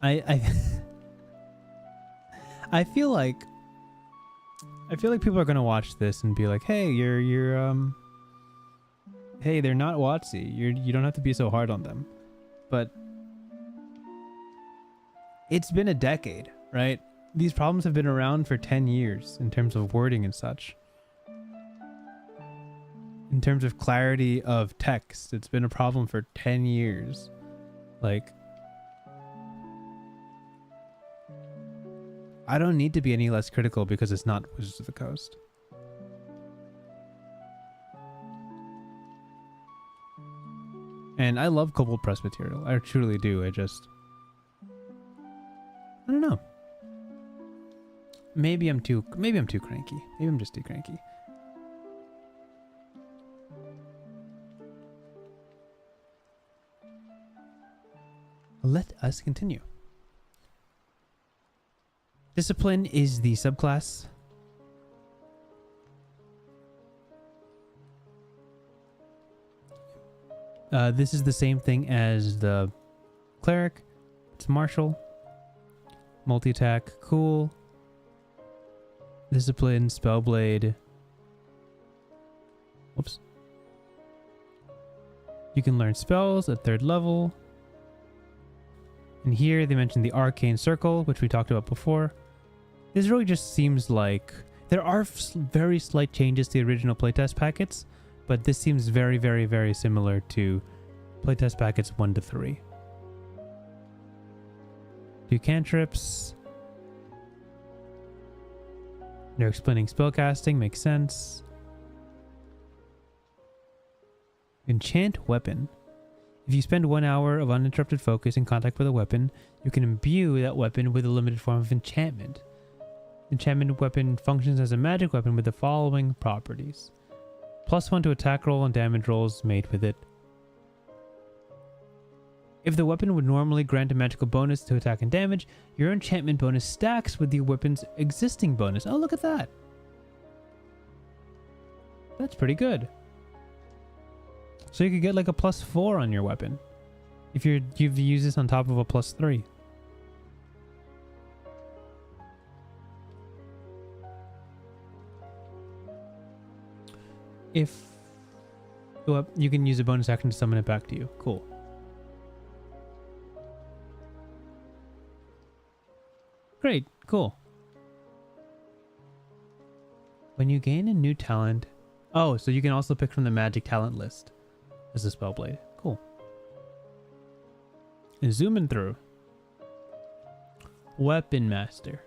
I feel like people are gonna watch this and be like, hey, hey, they're not WotC. You don't have to be so hard on them. But it's been a decade, right? These problems have been around for 10 years in terms of wording and such. In terms of clarity of text, it's been a problem for 10 years. Like, I don't need to be any less critical because it's not Wizards of the Coast. And I love Kobold Press material. I truly do. I don't know. Maybe I'm too cranky. Maybe I'm just too cranky. Let us continue. Discipline is the subclass. This is the same thing as the Cleric. It's martial. Multi-attack, cool. Discipline, Spellblade. Whoops. You can learn spells at 3rd level. And here they mentioned the Arcane Circle, which we talked about before. This really just seems like there are very slight changes to the original playtest packets, but this seems very, very, very similar to playtest packets 1 to 3. 2 cantrips. They're explaining spellcasting, makes sense. Enchant weapon. If you spend 1 hour of uninterrupted focus in contact with a weapon, you can imbue that weapon with a limited form of enchantment. Enchantment weapon functions as a magic weapon with the following properties. +1 to attack roll and damage rolls made with it. If the weapon would normally grant a magical bonus to attack and damage, your enchantment bonus stacks with the weapon's existing bonus. Oh, look at that. That's pretty good. So you could get like a +4 on your weapon if you've used this on top of a +3. If you can use a bonus action to summon it back to you. Cool. Great, cool. When you gain a new talent, oh, so you can also pick from the magic talent list as a Spellblade. Cool. And zooming through. Weapon Master.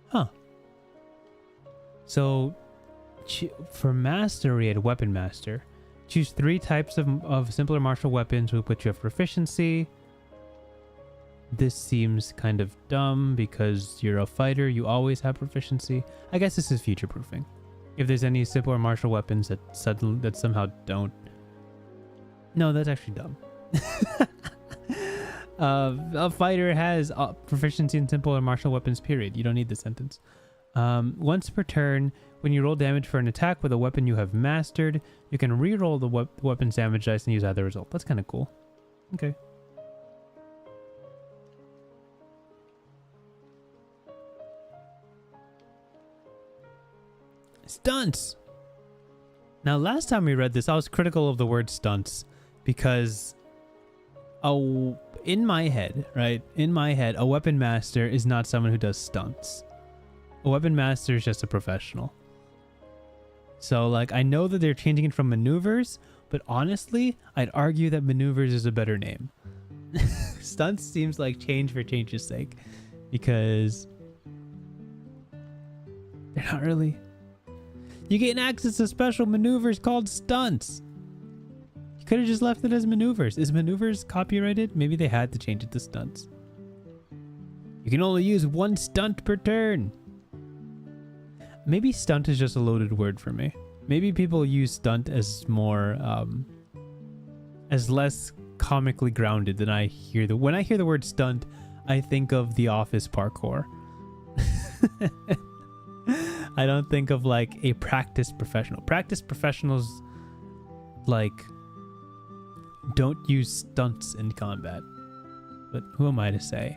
Huh. So, for Mastery at Weapon Master, choose 3 types of simpler martial weapons with which you have proficiency. This seems kind of dumb because you're a fighter, you always have proficiency. I guess this is future proofing. If there's any simpler martial weapons that somehow don't. No, that's actually dumb. A fighter has proficiency in simple or martial weapons, period. You don't need the sentence. Once per turn, when you roll damage for an attack with a weapon you have mastered, you can re-roll the weapon's damage dice and use either result. That's kind of cool. Okay. Stunts! Now, last time we read this, I was critical of the word stunts because... Oh, in my head, right? In my head, a weapon master is not someone who does stunts. A weapon master is just a professional. So, like, I know that they're changing it from maneuvers, but honestly, I'd argue that maneuvers is a better name. Stunts seems like change for change's sake, because they're not really. You gain access to special maneuvers called stunts. You could have just left it as maneuvers. Is maneuvers copyrighted? Maybe they had to change it to stunts. You can only use 1 stunt per turn. Maybe stunt is just a loaded word for me. Maybe people use stunt as more, as less comically grounded than I hear when I hear the word stunt, I think of The Office parkour. I don't think of like a practice professional. Practice professionals, like, don't use stunts in combat. But who am I to say?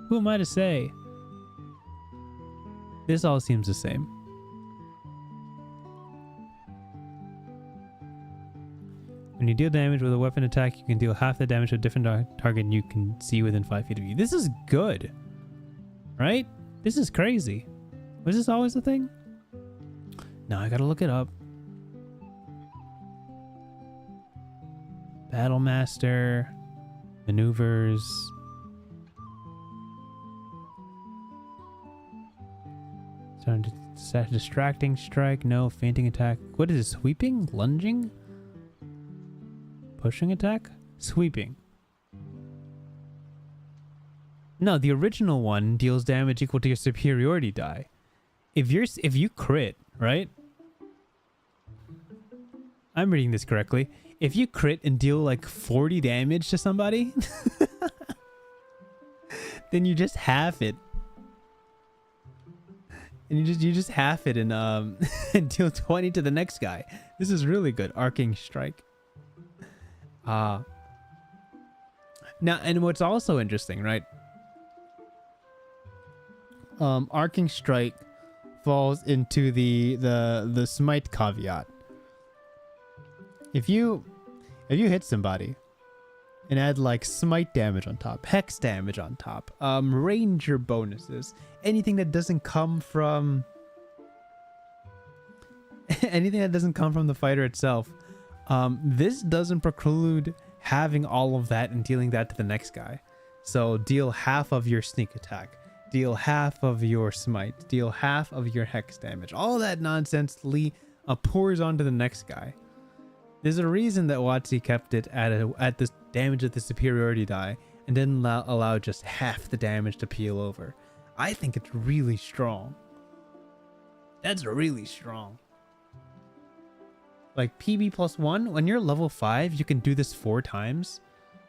Who am I to say? This all seems the same. When you deal damage with a weapon attack, you can deal half the damage to a different target you can see within 5 feet of you. This is good, right? This is crazy. Was this always a thing? No, I gotta look it up. Battle Master, maneuvers. Distracting strike, no. Fainting attack. What is it? Sweeping? Lunging? Pushing attack? Sweeping. No, the original one deals damage equal to your superiority die. If you crit, right? I'm reading this correctly. If you crit and deal like 40 damage to somebody, then you just half it. And you just half it and and deal 20 to the next guy. This is really good. Arcing strike. Now, and what's also interesting, right? Arcing strike falls into the smite caveat. If you hit somebody and add like smite damage on top, hex damage on top, ranger bonuses, anything that doesn't come from the fighter itself, this doesn't preclude having all of that and dealing that to the next guy. So deal half of your sneak attack, deal half of your smite, deal half of your hex damage. All that nonsense pours onto the next guy. There's a reason that WotC kept it at this damage at the superiority die and didn't allow just half the damage to peel over. I think it's really strong. That's really strong. Like PB +1, when you're level 5, you can do this 4 times.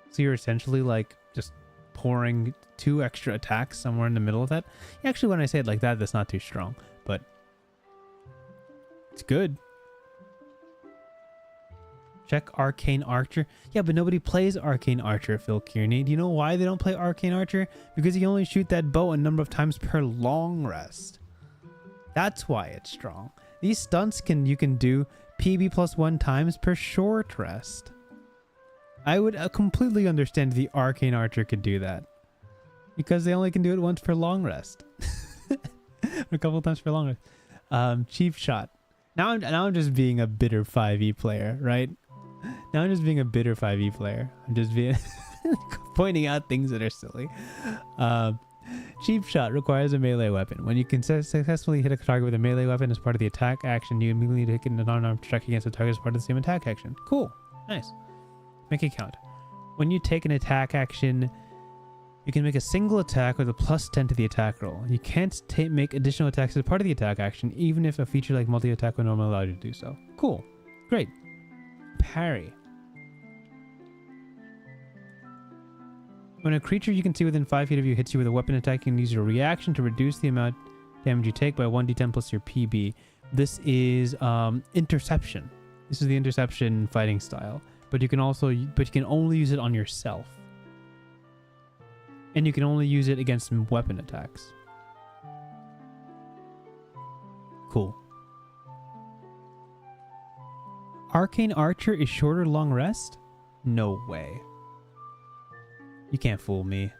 So you're essentially like just pouring 2 extra attacks somewhere in the middle of that. Actually, when I say it like that, that's not too strong, but it's good. Check Arcane Archer. Yeah, but nobody plays Arcane Archer, Phil Kearney. Do you know why they don't play Arcane Archer? Because you can only shoot that bow a number of times per long rest. That's why it's strong. These stunts you can do PB +1 times per short rest. I would completely understand if the Arcane Archer could do that. Because they only can do it once per long rest. A couple times per long rest. Cheap shot. Now I'm just being a bitter 5e player, right? Now I'm just being a bitter 5e player. I'm just being pointing out things that are silly. Cheap shot requires a melee weapon. When you can successfully hit a target with a melee weapon as part of the attack action, you immediately need to hit an unarmed check against the target as part of the same attack action. Cool. Nice. Make it count. When you take an attack action, you can make a single attack with a +10 to the attack roll. You can't make additional attacks as part of the attack action, even if a feature like multi-attack would normally allow you to do so. Cool. Great. Parry. When a creature you can see within 5 feet of you hits you with a weapon attack, you can use your reaction to reduce the amount of damage you take by 1d10 plus your PB. This is interception. This is the interception fighting style. But you can only use it on yourself. And you can only use it against weapon attacks. Cool. Arcane Archer is shorter long rest? No way. You can't fool me.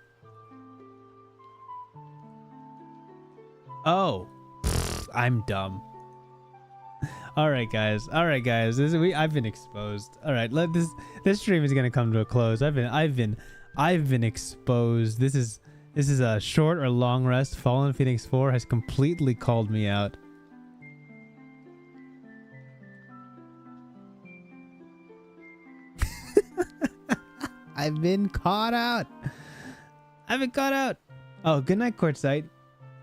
Oh. Pfft, I'm dumb. Alright guys. I've been exposed. Alright, this stream is gonna come to a close. I've been exposed. This is a short or long rest. Fallen Phoenix 4 has completely called me out. I've been caught out. Oh, good night, Courtside.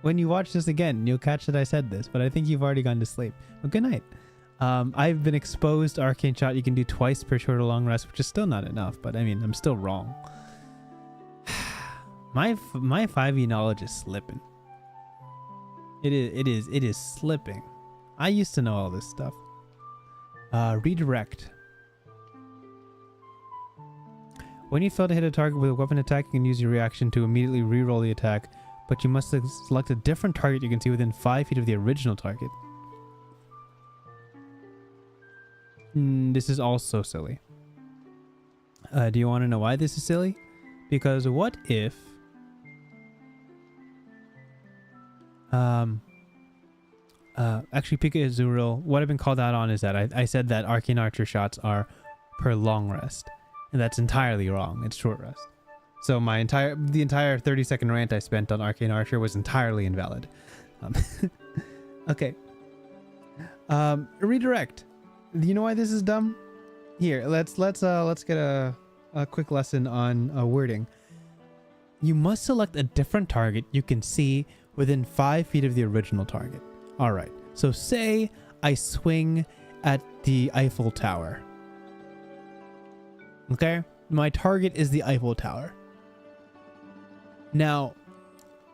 When you watch this again, you'll catch that I said this, but I think you've already gone to sleep. But good night. I've been exposed to Arcane Shot. You can do twice per short or long rest, which is still not enough, but I mean, I'm still wrong. My 5e knowledge is slipping. It is slipping. I used to know all this stuff. Redirect. When you fail to hit a target with a weapon attack, you can use your reaction to immediately re-roll the attack, but you must select a different target you can see within 5 feet of the original target. This is also silly. Do you want to know why this is silly? Because what if... actually, Pika Azuriel, what I've been called out on is that I said that Arcane Archer shots are per long rest. And that's entirely wrong. It's short rest. So the entire 30-second rant I spent on Arcane Archer was entirely invalid. Okay. Redirect. Do you know why this is dumb? Here, let's get a quick lesson on wording. You must select a different target you can see within 5 feet of the original target. All right. So say I swing at the Eiffel Tower. Okay, my target is the Eiffel Tower. Now,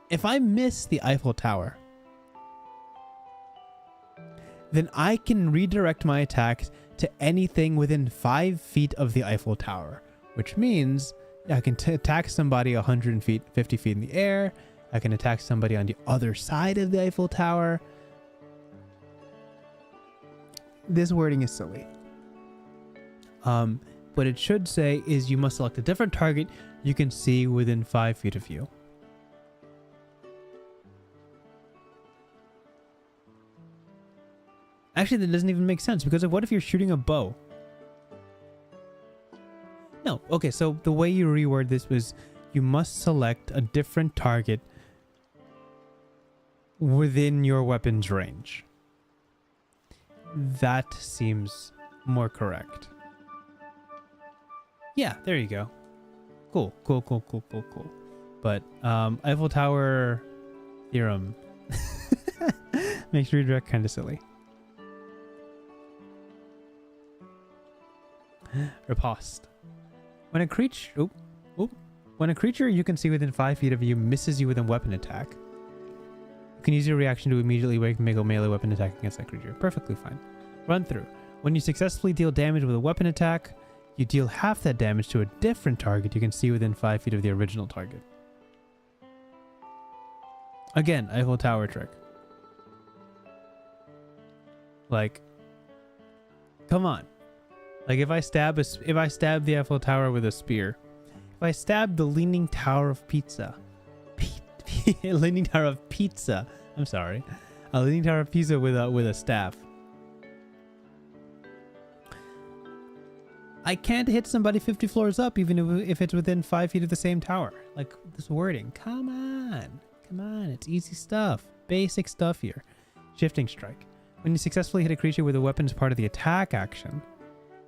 if I miss the Eiffel Tower, then I can redirect my attack to anything within 5 feet of the Eiffel Tower, which means I can attack somebody 150 feet in the air. I can attack somebody on the other side of the Eiffel Tower. this wording is silly. What it should say is you must select a different target you can see within 5 feet of you. Actually, that doesn't even make sense, because what if you're shooting a bow? No. Okay, so the way you reword this was you must select a different target within your weapon's range. That seems more correct. Yeah, there you go. Cool. But Eiffel Tower theorem makes redirect kind of silly. Riposte. When a creature you can see within 5 feet of you misses you with a weapon attack, you can use your reaction to immediately make a melee weapon attack against that creature. Perfectly fine. Run through. When you successfully deal damage with a weapon attack, you deal half that damage to a different target you can see within 5 feet of the original target. Again, Eiffel Tower trick. Like, come on. Like, if I stab the Eiffel Tower with a spear, if I stab the Leaning Tower of Pizza, Leaning Tower of Pizza, I'm sorry, a Leaning Tower of Pizza with a staff, I can't hit somebody 50 floors up, even if it's within 5 feet of the same tower. Like, this wording, come on, it's easy stuff, basic stuff here. Shifting strike. When you successfully hit a creature with a weapon as part of the attack action,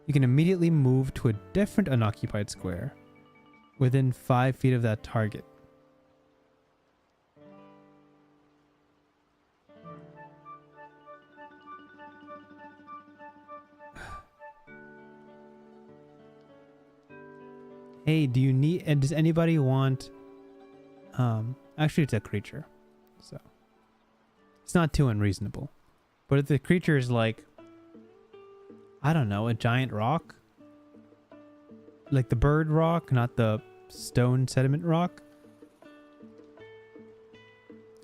you can immediately move to a different unoccupied square within 5 feet of that target. Hey, does anybody want, actually it's a creature, so it's not too unreasonable. But if the creature is like, I don't know, a giant rock, like the bird rock, not the stone sediment rock,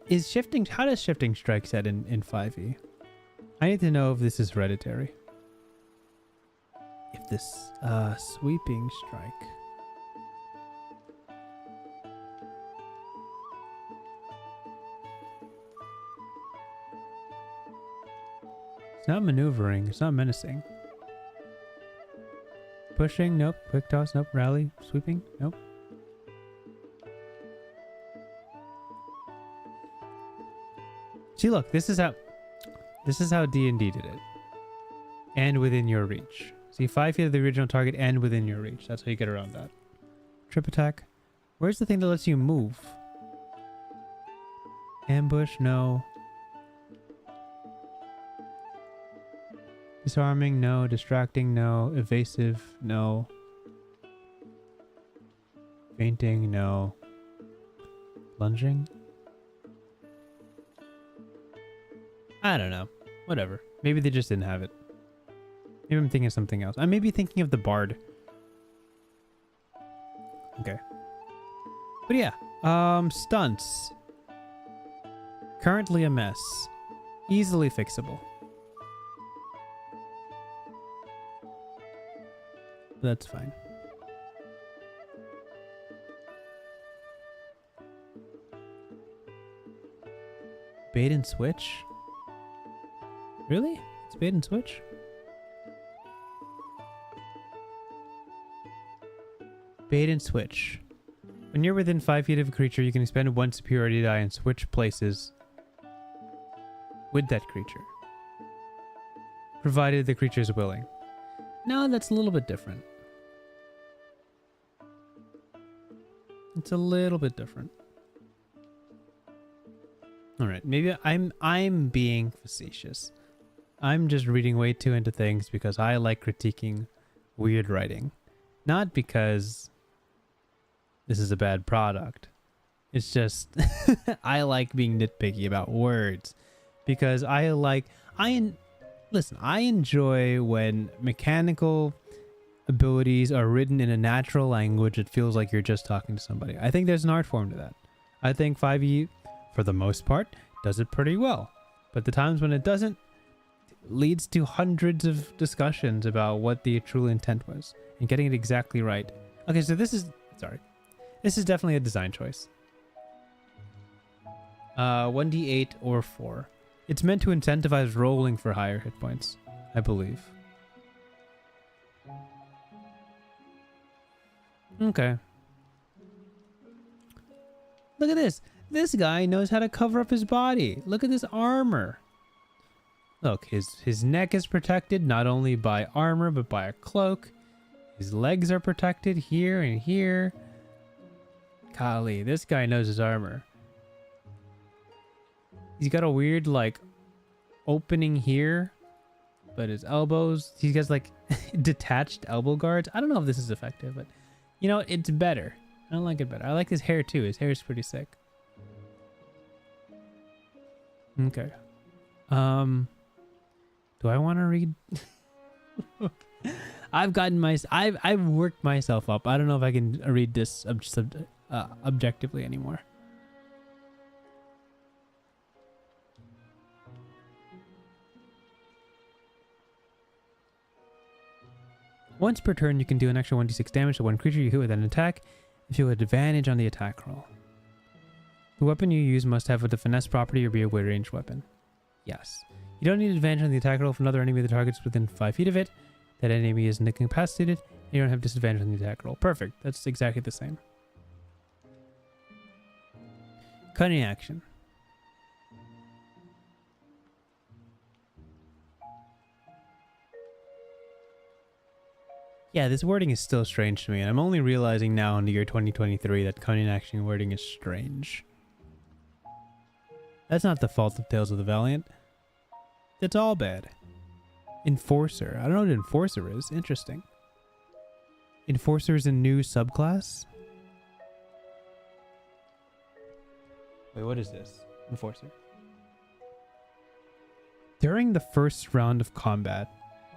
how does shifting strike set in 5e? I need to know if this is hereditary. If this, sweeping strike. It's not maneuvering. It's not menacing. Pushing? Nope. Quick toss? Nope. Rally? Sweeping? Nope. See, look. This is how D&D did it. And within your reach. See, 5 feet of the original target and within your reach. That's how you get around that. Trip attack. Where's the thing that lets you move? Ambush? No. Disarming, no. Distracting, no. Evasive, no. Fainting, no. Lunging? I don't know. Whatever. Maybe they just didn't have it. Maybe I'm thinking of something else. I may be thinking of the bard. Okay. But yeah. Stunts. Currently a mess. Easily fixable. That's fine. Bait and switch? Really? It's bait and switch? Bait and switch. When you're within 5 feet of a creature, you can expend 1 superiority die and switch places with that creature, provided the creature is willing. No, that's a little bit different. It's a little bit different. All right, maybe I'm being facetious. I'm just reading way too into things because I like critiquing weird writing, not because this is a bad product. It's just I like being nitpicky about words because listen, I enjoy when mechanical abilities are written in a natural language. It feels like you're just talking to somebody. I think there's an art form to that. I think 5e, for the most part, does it pretty well. But the times when it doesn't, leads to hundreds of discussions about what the true intent was and getting it exactly right. Okay, so this is definitely a design choice. 1d8 or 4. It's meant to incentivize rolling for higher hit points, I believe. Okay. Look at this. This guy knows how to cover up his body. Look at this armor. Look, his neck is protected not only by armor, but by a cloak. His legs are protected here and here. Golly, this guy knows his armor. He's got a weird, like, opening here, but his elbows, he has, like, detached elbow guards. I don't know if this is effective, but, you know, it's better. I don't like it better. I like his hair, too. His hair is pretty sick. Okay. Do I want to read? I've worked myself up. I don't know if I can read this objectively anymore. Once per turn, you can do an extra 1d6 damage to one creature you hit with an attack if you have advantage on the attack roll. The weapon you use must have a finesse property or be a ranged weapon. Yes. You don't need advantage on the attack roll if another enemy that targets within 5 feet of it. That enemy is incapacitated, and you don't have disadvantage on the attack roll. Perfect. That's exactly the same. Cunning action. Yeah, this wording is still strange to me, and I'm only realizing now in the year 2023 that cunning action wording is strange. That's not the fault of Tales of the Valiant. It's all bad. Enforcer. I don't know what Enforcer is. Interesting. Enforcer is a new subclass? Wait, what is this? Enforcer. During the first round of combat,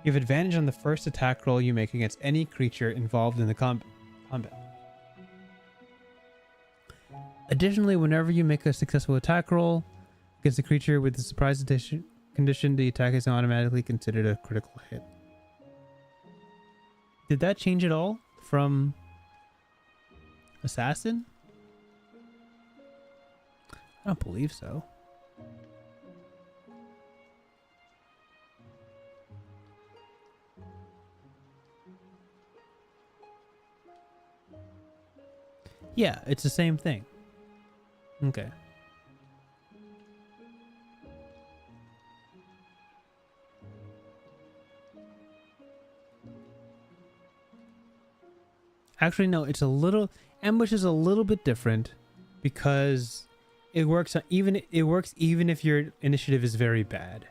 you have advantage on the first attack roll you make against any creature involved in the combat. Additionally, whenever you make a successful attack roll against a creature with the surprise condition, the attack is automatically considered a critical hit. Did that change at all from Assassin? I don't believe so. Yeah, it's the same thing. Okay. Actually, no, it's a little... Ambush is a little bit different because it works even if your initiative is very bad.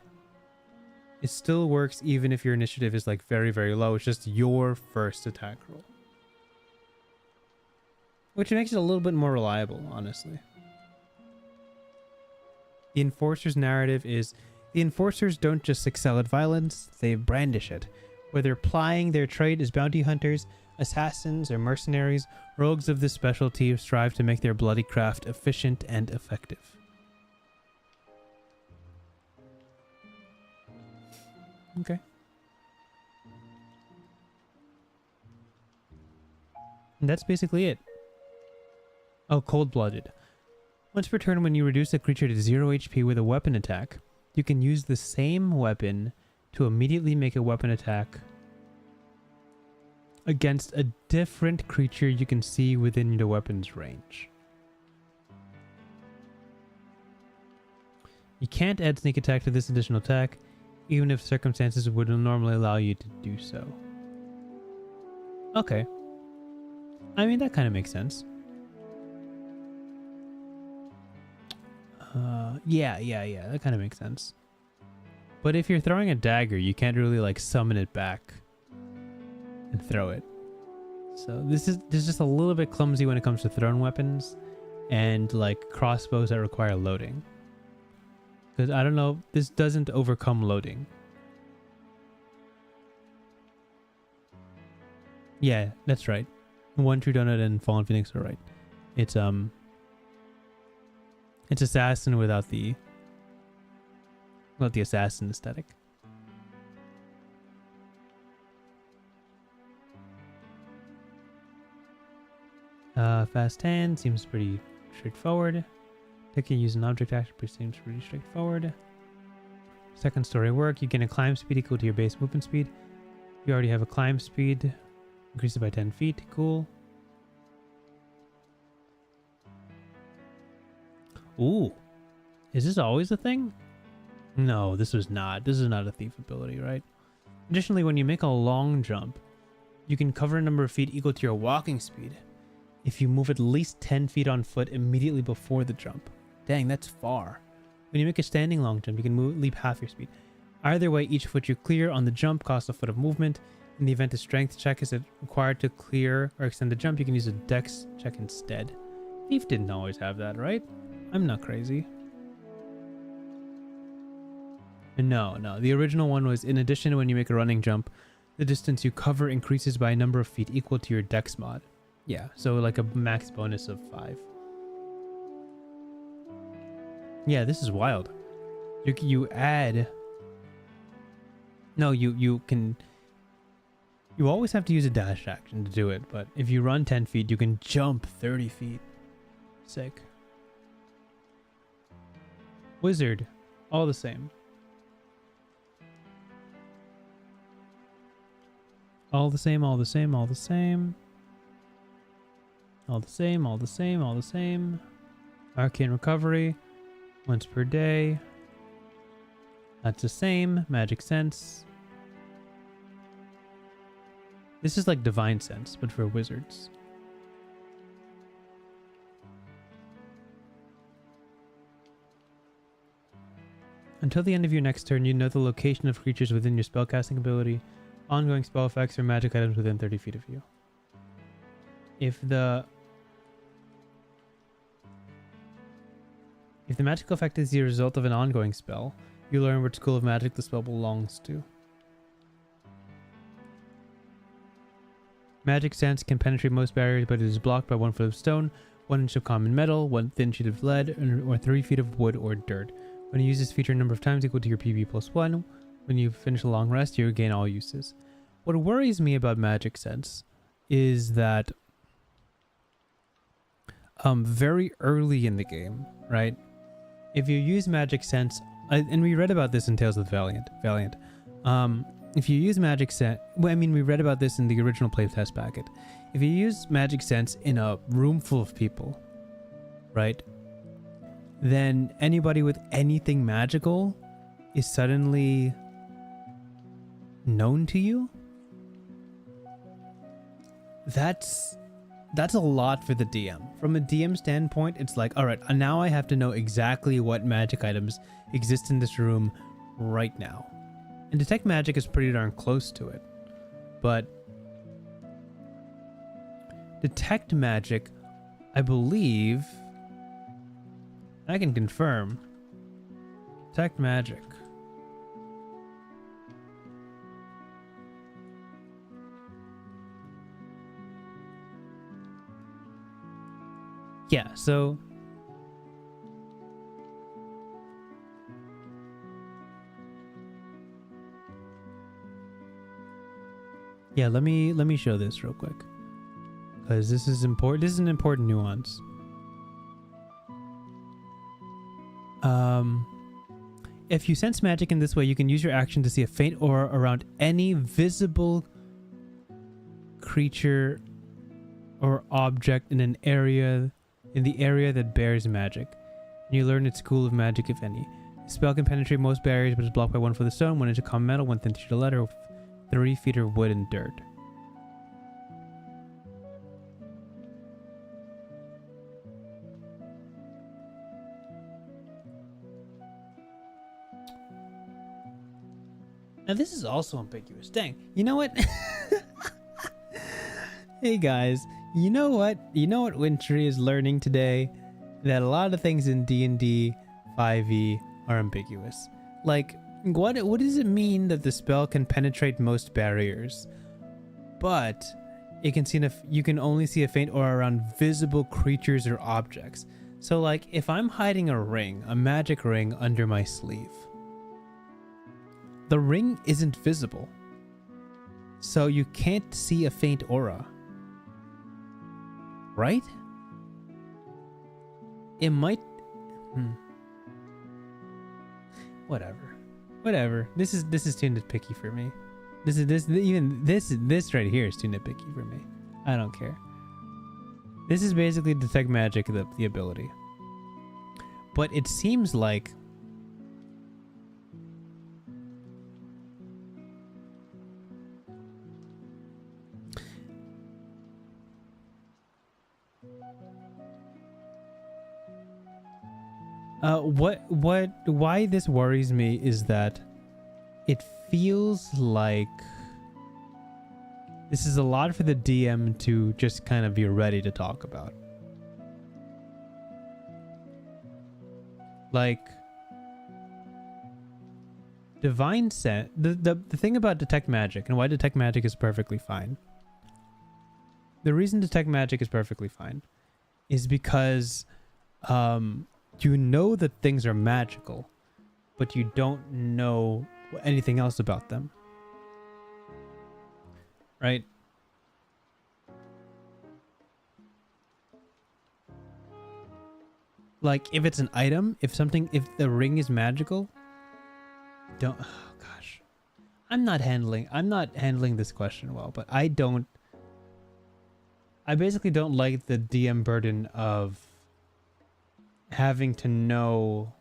It still works even if your initiative is like very, very low. It's just your first attack roll. Which makes it a little bit more reliable, honestly. The Enforcer's narrative is, the Enforcers don't just excel at violence, they brandish it. Whether plying their trade as bounty hunters, assassins, or mercenaries, rogues of this specialty strive to make their bloody craft efficient and effective. Okay. And that's basically it. Oh, cold-blooded. Once per turn, when you reduce a creature to 0 HP with a weapon attack, you can use the same weapon to immediately make a weapon attack against a different creature you can see within the weapon's range. You can't add sneak attack to this additional attack, even if circumstances would normally allow you to do so. Okay. I mean, that kind of makes sense. Yeah, that kind of makes sense. But if you're throwing a dagger, you can't really like summon it back and throw it. So this is just a little bit clumsy when it comes to thrown weapons and like crossbows that require loading. Because I don't know, this doesn't overcome loading. Yeah, that's right. One True Donut and Fallen Phoenix are right. It's assassin without the assassin aesthetic. Fast hand seems pretty straightforward. Taking use an object action seems pretty straightforward. Second story work, you gain a climb speed equal to your base movement speed. You already have a climb speed. Increase it by 10 feet. Cool. Ooh. Is this always a thing? No, this was not. This is not a thief ability, right? Additionally, when you make a long jump, you can cover a number of feet equal to your walking speed if you move at least 10 feet on foot immediately before the jump. Dang, that's far. When you make a standing long jump, you can leap half your speed. Either way, each foot you clear on the jump costs a foot of movement. In the event a strength check is required to clear or extend the jump, you can use a dex check instead. Thief didn't always have that, right? I'm not crazy. No. The original one was, in addition, when you make a running jump, the distance you cover increases by a number of feet equal to your dex mod. Yeah, so like a max bonus of 5. Yeah, this is wild. You add... No, you can... You always have to use a dash action to do it, but if you run 10 feet, you can jump 30 feet. Sick. Wizard. All the same. All the same, all the same, all the same. All the same, all the same, all the same. Arcane recovery. Once per day. That's the same. Magic sense. This is like divine sense, but for wizards. Until the end of your next turn, you know the location of creatures within your spellcasting ability, ongoing spell effects, or magic items within 30 feet of you. If the magical effect is the result of an ongoing spell, you learn which school of magic the spell belongs to. Magic sense can penetrate most barriers, but it is blocked by 1 foot of stone, 1 inch of common metal, 1 thin sheet of lead, or 3 feet of wood or dirt. When you use this feature a number of times equal to your PB plus 1, when you finish a long rest, you regain all uses. What worries me about magic sense is that very early in the game, right? If you use magic sense, and we read about this in Tales of Valiant. If you use magic sense, well, I mean, we read about this in the original playtest packet. If you use magic sense in a room full of people, right, then anybody with anything magical is suddenly known to you. That's a lot for the DM. From a DM standpoint, it's like, all right, now I have to know exactly what magic items exist in this room right now. And detect magic is pretty darn close to it. But detect magic, I believe, I can confirm. Detect magic. Yeah, so yeah, let me show this real quick, because this is important. This is an important nuance. If you sense magic in this way, you can use your action to see a faint aura around any visible creature or object in the area that bears magic. And you learn its school of magic, if any. The spell can penetrate most barriers, but is blocked by 1 foot of stone, 1 inch of common metal, 1 thin sheet of lead, or 3 feet of wood and dirt. Now this is also ambiguous. Dang. You know what? Hey guys, you know what Wintry is learning today? That a lot of things in D&D 5e are ambiguous. Like, what does it mean that the spell can penetrate most barriers, but you can only see a faint aura around visible creatures or objects? So like, if I'm hiding a magic ring under my sleeve, the ring isn't visible, so you can't see a faint aura. Right? It might... Whatever. Whatever. This is too nitpicky for me. This right here is too nitpicky for me. I don't care. This is basically detect magic, the ability. But it seems like why this worries me is that it feels like this is a lot for the DM to just kind of be ready to talk about. Like divine sense, the thing about detect magic and why detect magic is perfectly fine. The reason detect magic is perfectly fine is because you know that things are magical, but you don't know anything else about them. Right? Like if it's an item, if the ring is magical, oh gosh. I'm not handling this question well, but I basically don't like the DM burden of having to know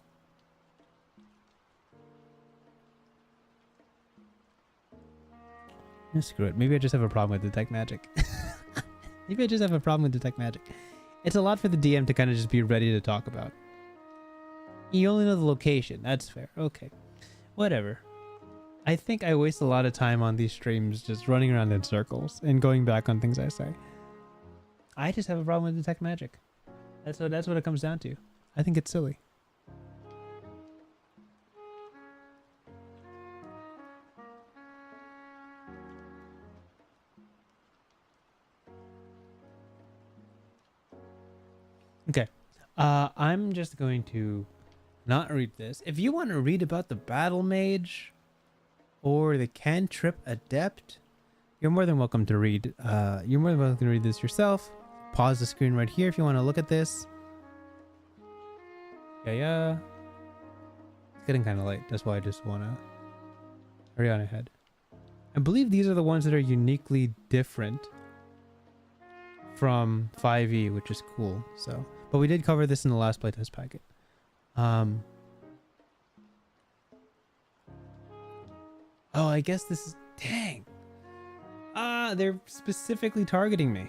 screw it. Maybe I just have a problem with detect magic. Maybe I just have a problem with detect magic. It's a lot for the DM to kind of just be ready to talk about. You only know the location. That's fair. Okay. Whatever. I think I waste a lot of time on these streams just running around in circles and going back on things I say. I just have a problem with detect magic. That's what it comes down to. I think it's silly. Okay. I'm just going to not read this. If you want to read about the battle mage or the cantrip adept, you're more than welcome to read. You're more than welcome to read this yourself. Pause the screen right here if you want to look at this. Yeah. It's getting kind of late. That's why I just want to hurry on ahead. I believe these are the ones that are uniquely different from 5e, which is cool. So, but we did cover this in the last playtest packet. Oh, I guess this is... Dang. They're specifically targeting me.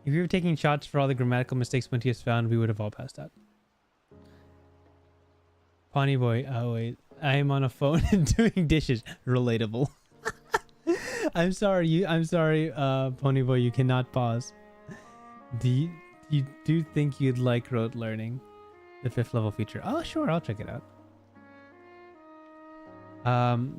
If you were taking shots for all the grammatical mistakes Winty found, we would have all passed out. Pony boy, oh wait. I am on a phone and doing dishes. Relatable. I'm sorry, Pony boy, you cannot pause. Do you think you'd like rote learning? The 5th level feature. Oh, sure, I'll check it out.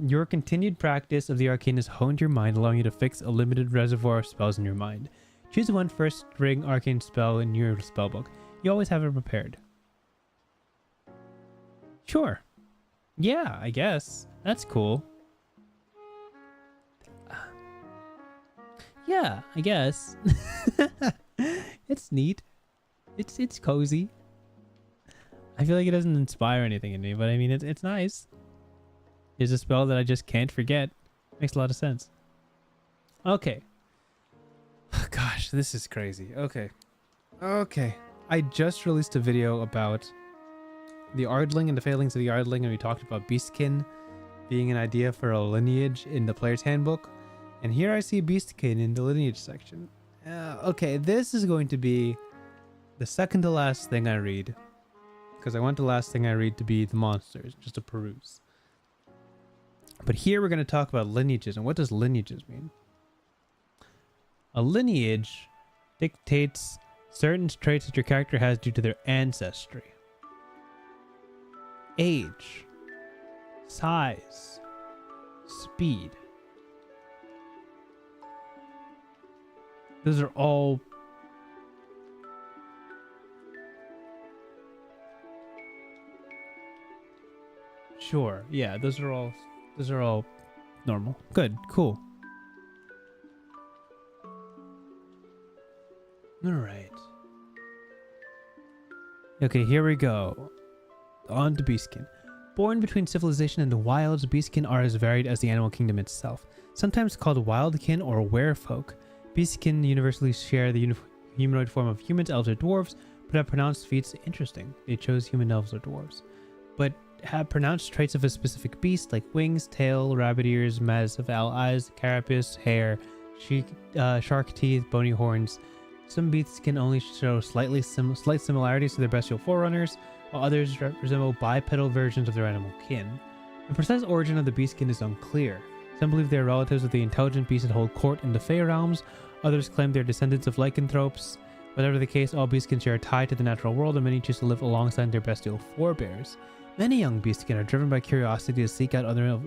Your continued practice of the arcane has honed your mind, allowing you to fix a limited reservoir of spells in your mind. Choose one first ring arcane spell in your spellbook. You always have it prepared. Sure. Yeah, I guess. That's cool. Yeah, I guess. It's neat. It's cozy. I feel like it doesn't inspire anything in me, but I mean, it's nice. There's a spell that I just can't forget. Makes a lot of sense. Okay. Gosh, this is crazy. Okay. I just released a video about the Ardling and the failings of the Ardling, and we talked about Beeskin being an idea for a lineage in the player's handbook. And here I see Beeskin in the lineage section. Okay, this is going to be the second to last thing I read, because I want the last thing I read to be the monsters, just to peruse. But here we're going to talk about lineages, and what does lineages mean? A lineage dictates certain traits that your character has due to their ancestry. Age, size, speed. Those are all sure. Yeah, those are all normal. Good, cool. All right. Okay, here we go. On to Beeskin. Born between civilization and the wilds, Beeskin are as varied as the animal kingdom itself. Sometimes called wildkin or werefolk, Beeskin universally share the humanoid form of humans, elves, or dwarves, but have pronounced feats. Interesting. They chose human elves or dwarves, but have pronounced traits of a specific beast like wings, tail, rabbit ears, massive owl eyes, carapace, hair, shark teeth, bony horns. Some beasts can only show slight similarities to their bestial forerunners, while others resemble bipedal versions of their animal kin. The precise origin of the beastkin is unclear. Some believe they are relatives of the intelligent beasts that hold court in the Fey realms. Others claim they are descendants of lycanthropes. Whatever the case, all beastkin share a tie to the natural world, and many choose to live alongside their bestial forebears. Many young beastkin are driven by curiosity to seek out other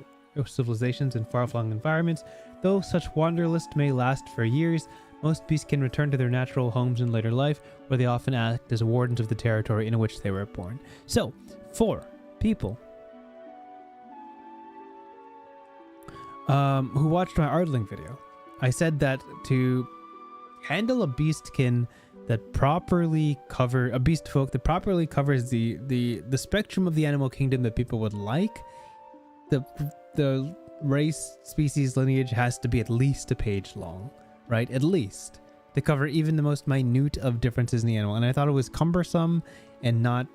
civilizations in far-flung environments. Though such wanderlust may last for years, most beastkin return to their natural homes in later life, where they often act as wardens of the territory in which they were born. So, for people who watched my Ardling video, I said that to handle a beastkin that properly a beast folk that properly covers the spectrum of the animal kingdom that people would like, the race, species, lineage has to be at least a page long, right? At least to cover even the most minute of differences in the animal. And I thought it was cumbersome and not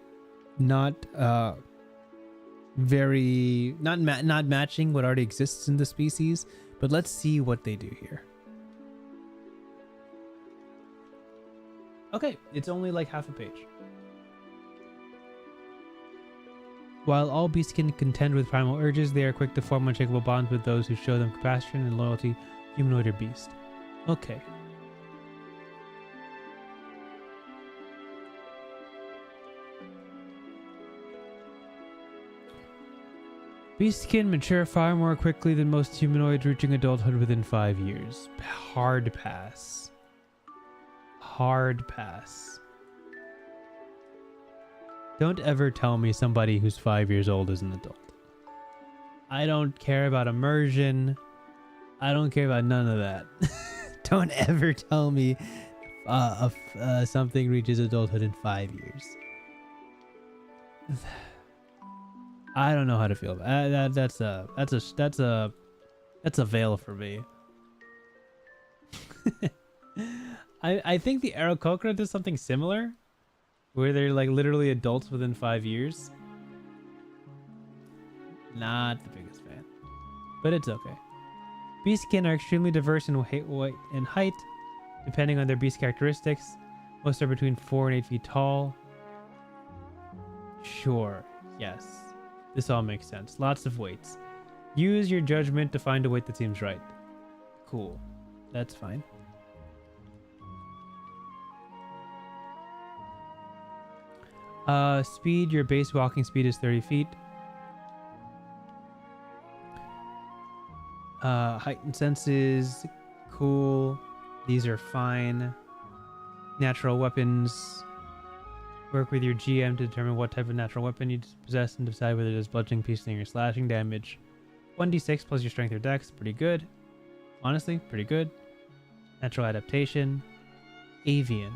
matching what already exists in the species. But let's see what they do here. Okay, it's only like half a page. While all beastkin contend with primal urges, they are quick to form unshakable bonds with those who show them compassion and loyalty, humanoid or beast. Okay. Beastkin mature far more quickly than most humanoids, reaching adulthood within 5 years. Hard pass. Hard pass. Don't ever tell me somebody who's 5 years old is an adult. I don't care about immersion. I don't care about none of that. Don't ever tell me something reaches adulthood in 5 years. I don't know how to feel about that's a veil for me. I think the Aarakocra does something similar, where they're like literally adults within 5 years. Not the biggest fan, but it's okay. Beastkin are extremely diverse in weight and height, depending on their beast characteristics. Most are between 4 and 8 feet tall. Sure, yes. This all makes sense. Lots of weights. Use your judgment to find a weight that seems right. Cool. That's fine. Speed. Your base walking speed is 30 feet. Height and senses. Cool. These are fine. Natural weapons. Work with your GM to determine what type of natural weapon you possess and decide whether it does bludgeoning, piercing, or slashing damage. 1d6 plus your strength or dex. Pretty good. Honestly, pretty good. Natural adaptation. Avian.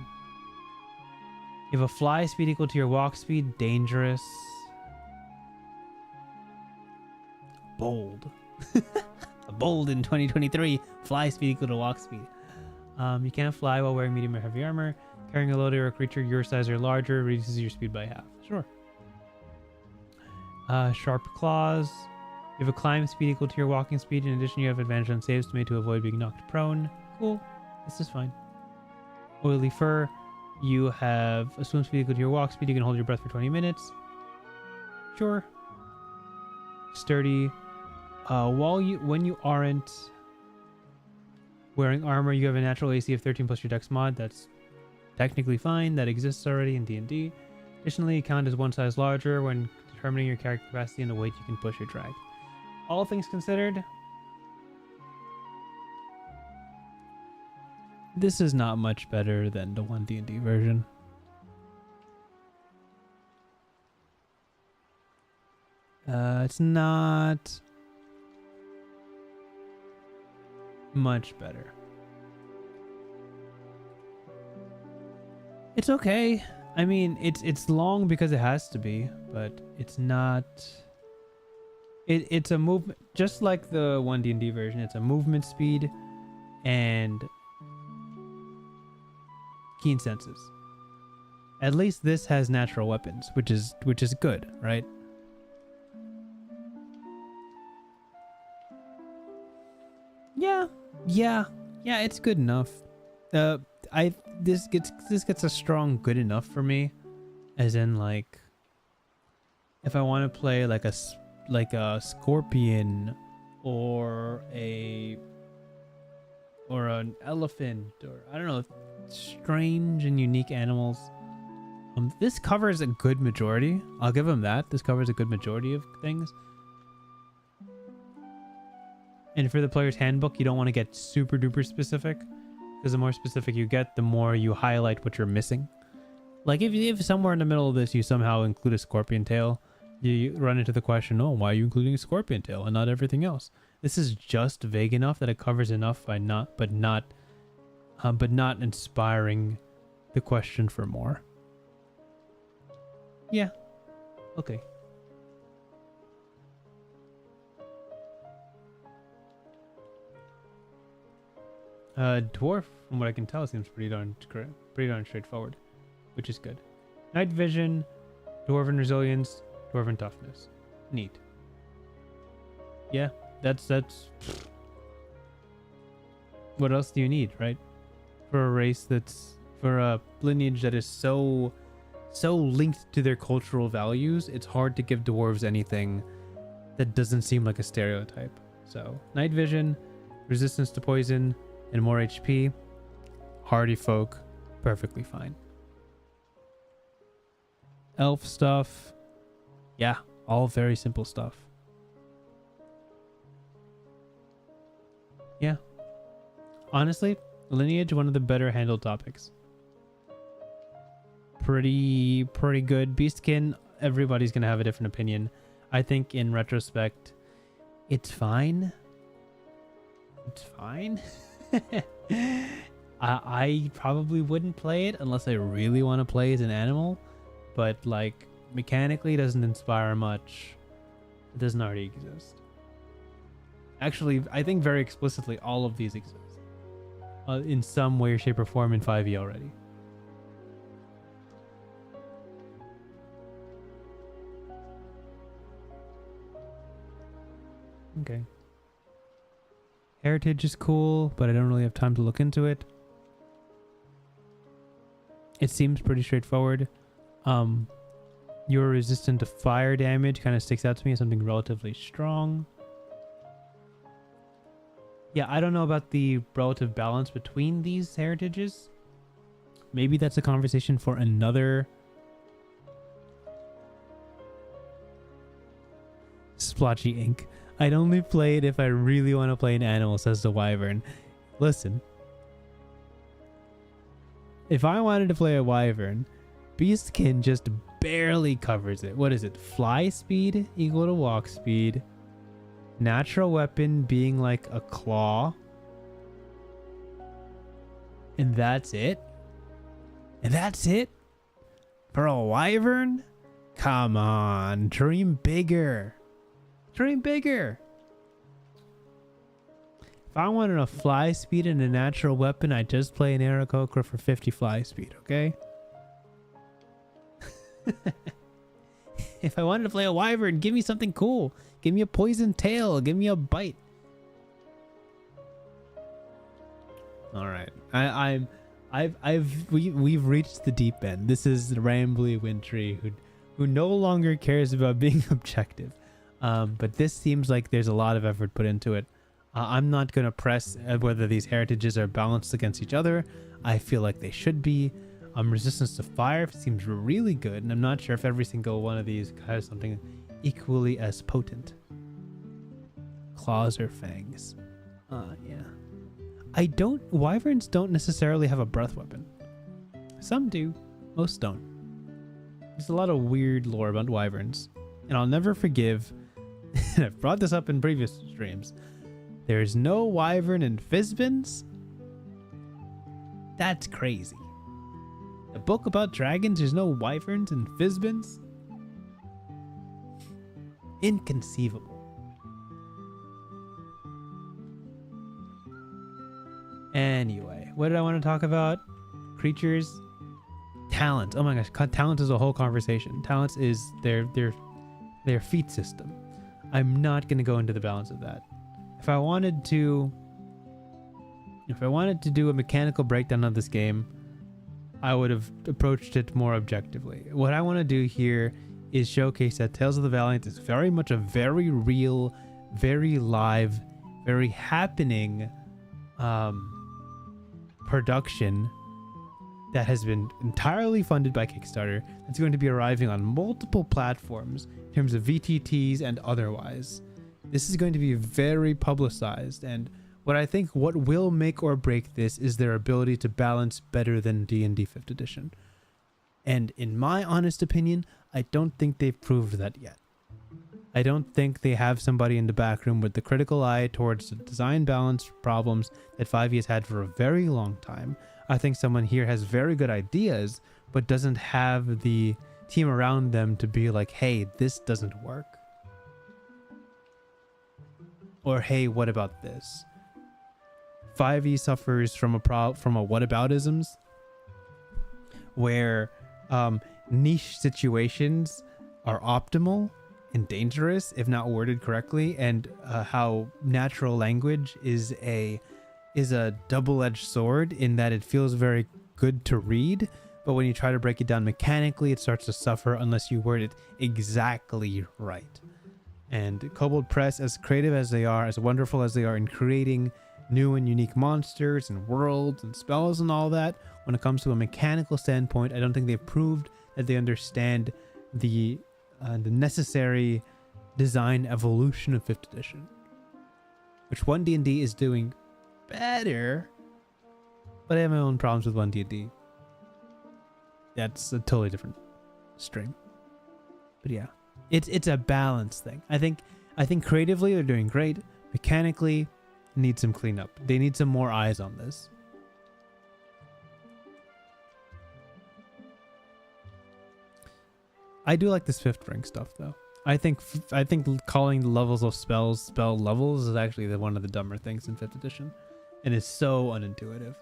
You have a fly speed equal to your walk speed. Dangerous. Bold. Bold in 2023. Fly speed equal to walk speed. You can't fly while wearing medium or heavy armor. Carrying a loader or a creature your size or larger reduces your speed by half. Sure. Sharp claws. You have a climb speed equal to your walking speed. In addition, you have advantage on saves made to avoid being knocked prone. Cool. This is fine. Oily fur. You have a swim speed equal to your walk speed. You can hold your breath for 20 minutes. Sure. Sturdy. When you aren't wearing armor, you have a natural AC of 13 plus your dex mod. That's technically fine. That exists already in D&D. Additionally, you count as one size larger when determining your character capacity and the weight you can push or drag. All things considered, this is not much better than the oneD&D version. It's not much better. It's okay. I mean, it's long because it has to be, but it's not. It's a movement, just like the oneD&D version. It's a movement speed and keen senses. At least this has natural weapons, which is good, right? Yeah, it's good enough. This gets a strong good enough for me, as in like if I want to play like a scorpion or an elephant, or I don't know, strange and unique animals. This covers a good majority. I'll give them that. This covers a good majority of things. And for the player's handbook, you don't want to get super duper specific, because the more specific you get, the more you highlight what you're missing. Like if somewhere in the middle of this you somehow include a scorpion tail, you run into the question, oh, why are you including a scorpion tail and not everything else? This is just vague enough that it covers enough by but not inspiring the question for more. Yeah. Okay. Dwarf, from what I can tell, seems pretty darn straightforward, which is good. Night vision, dwarven resilience, dwarven toughness. Neat. Yeah, that's what else do you need, right? For a race for a lineage that is so linked to their cultural values, it's hard to give dwarves anything that doesn't seem like a stereotype. So, night vision, resistance to poison, and more HP. Hardy folk, perfectly fine. Elf stuff, yeah, all very simple stuff. Yeah. Honestly, lineage, one of the better handled topics. Pretty good. Beeskin, everybody's gonna have a different opinion. I think in retrospect, it's fine. It's fine. I probably wouldn't play it unless I really want to play as an animal, but like mechanically it doesn't inspire much. It doesn't already exist. Actually, I think very explicitly all of these exist in some way, shape, or form in 5e already. Okay. Heritage is cool, but I don't really have time to look into it. It seems pretty straightforward. You're resistant to fire damage kind of sticks out to me as something relatively strong. Yeah, I don't know about the relative balance between these heritages. Maybe that's a conversation for another splotchy ink. I'd only play it if I really want to play an animal, says the wyvern. Listen. If I wanted to play a wyvern, Beeskin just barely covers it. What is it? Fly speed equal to walk speed. Natural weapon being like a claw. And that's it? And that's it? For a wyvern? Come on, dream bigger. Dream bigger. If I wanted a fly speed and a natural weapon, I'd just play an Aarakocra for 50 fly speed, okay? If I wanted to play a wyvern, give me something cool. Give me a poison tail. Give me a bite. All right. We've reached the deep end. This is Rambly Wintry who no longer cares about being objective. But this seems like there's a lot of effort put into it. I'm not going to press whether these heritages are balanced against each other. I feel like they should be. Resistance to fire seems really good, and I'm not sure if every single one of these has something equally as potent. Claws or fangs. Yeah. Wyverns don't necessarily have a breath weapon. Some do, most don't. There's a lot of weird lore about wyverns, and I'll never forgive, and I've brought this up in previous streams, there's no wyvern in Fizbins? That's crazy. A book about dragons? There's no wyverns and fizzbins? Inconceivable. Anyway, what did I want to talk about? Creatures. Talents. Oh my gosh, talents is a whole conversation. Talents is their feat system. I'm not going to go into the balance of that. If I wanted to do a mechanical breakdown of this game, I would have approached it more objectively. What I want to do here is showcase that Tales of the Valiant is very much a very real, very live, very happening production that has been entirely funded by Kickstarter. That's going to be arriving on multiple platforms in terms of VTTs and otherwise. This is going to be very publicized, and what will make or break this is their ability to balance better than D&D 5th edition. And in my honest opinion, I don't think they've proved that yet. I don't think they have somebody in the back room with the critical eye towards the design balance problems that 5e has had for a very long time. I think someone here has very good ideas, but doesn't have the team around them to be like, hey, this doesn't work. Or, hey, what about this? 5e suffers from a whataboutisms where niche situations are optimal and dangerous if not worded correctly, and how natural language is a double-edged sword in that it feels very good to read, but when you try to break it down mechanically, it starts to suffer unless you word it exactly right. And Kobold Press, as creative as they are, as wonderful as they are in creating new and unique monsters and worlds and spells and all that, when it comes to a mechanical standpoint, I don't think they've proved that they understand the necessary design evolution of 5th edition, which oneD&D is doing better, but I have my own problems with oneD&D. That's a totally different stream. But yeah, it's a balance thing. I think creatively they're doing great. Mechanically, need some cleanup. They need some more eyes on this. I do like this 5th ring stuff though. I think calling the levels of spells spell levels is actually one of the dumber things in 5th edition, and it's so unintuitive.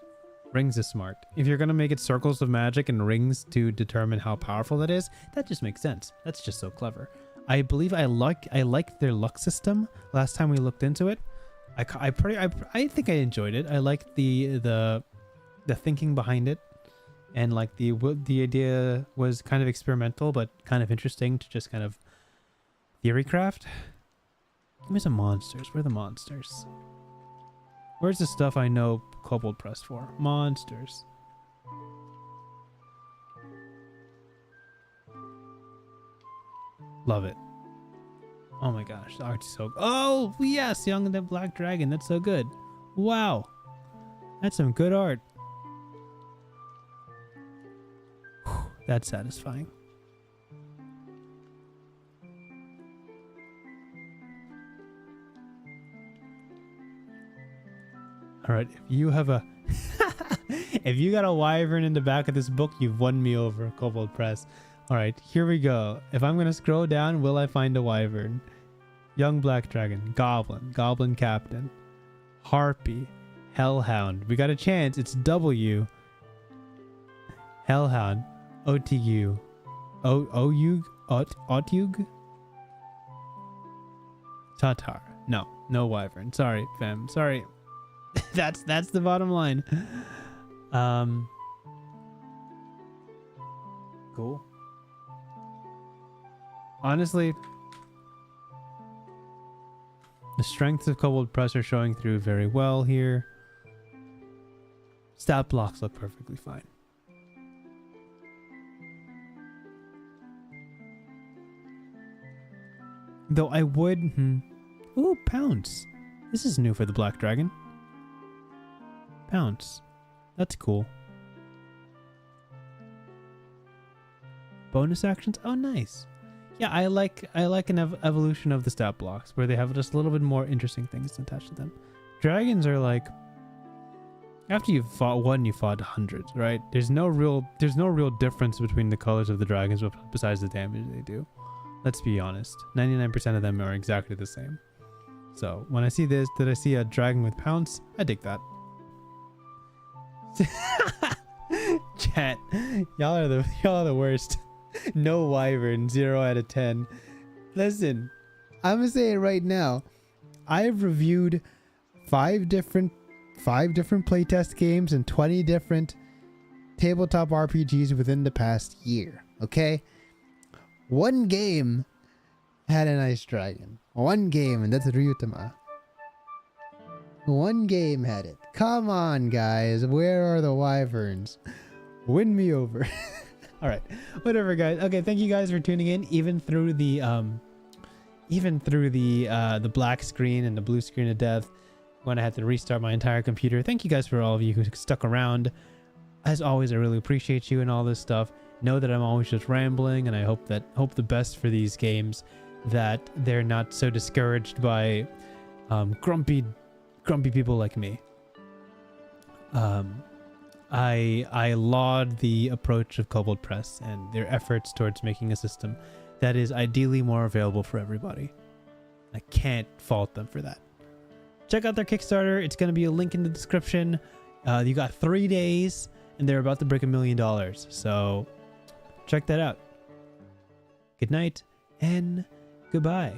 Rings is smart. If you're gonna make it circles of magic and rings to determine how powerful that is, that just makes sense. That's just so clever. I believe I like their luck system. Last time we looked into it, I think I enjoyed it. I liked the thinking behind it. And like the idea was kind of experimental, but kind of interesting to just kind of theory craft. Give me some monsters. Where are the monsters? Where's the stuff I know Kobold Press for? Monsters. Love it. Oh my gosh, the art's so... Oh, yes, Young and the Black Dragon. That's so good. Wow. That's some good art. That's satisfying. All right, if you have a if you got a wyvern in the back of this book, you've won me over, Kobold Press. All right, here we go. If I'm going to scroll down, will I find a wyvern? Young Black Dragon, Goblin Captain, Harpy, Hellhound. We got a chance. It's W. Hellhound. OTU. Otug? Tatar. No wyvern. Sorry, fam. Sorry. that's the bottom line. Cool. Honestly, the strengths of Kobold Press are showing through very well here. Stat blocks look perfectly fine. Though I would... Ooh, Pounce. This is new for the Black Dragon. Pounce. That's cool. Bonus actions? Oh, nice. Yeah, I like an evolution of the stat blocks where they have just a little bit more interesting things attached to them. Dragons are like... After you've fought one, you fought hundreds, right? There's no real difference between the colors of the dragons besides the damage they do. Let's be honest. 99% of them are exactly the same. So when I see this, did I see a dragon with pounce? I dig that. Chat, y'all are the worst. No wyvern, 0 out of 10. Listen, I'm gonna say it right now. I've reviewed 5 different playtest games and 20 different tabletop RPGs within the past year. Okay, one game had a nice dragon. One game, and that's Ryutama. One game had it. Come on, guys. Where are the wyverns? Win me over. All right, whatever, guys. Okay, thank you guys for tuning in, even through the black screen and the blue screen of death when I had to restart my entire computer. Thank you guys for all of you who stuck around. As always, I really appreciate you and all this stuff. Know that I'm always just rambling, and I hope the best for these games, that they're not so discouraged by grumpy people like me. I laud the approach of Kobold Press and their efforts towards making a system that is ideally more available for everybody. I can't fault them for that. Check out their Kickstarter. It's going to be a link in the description. You got 3 days, and they're about to break $1 million. So check that out. Good night and goodbye.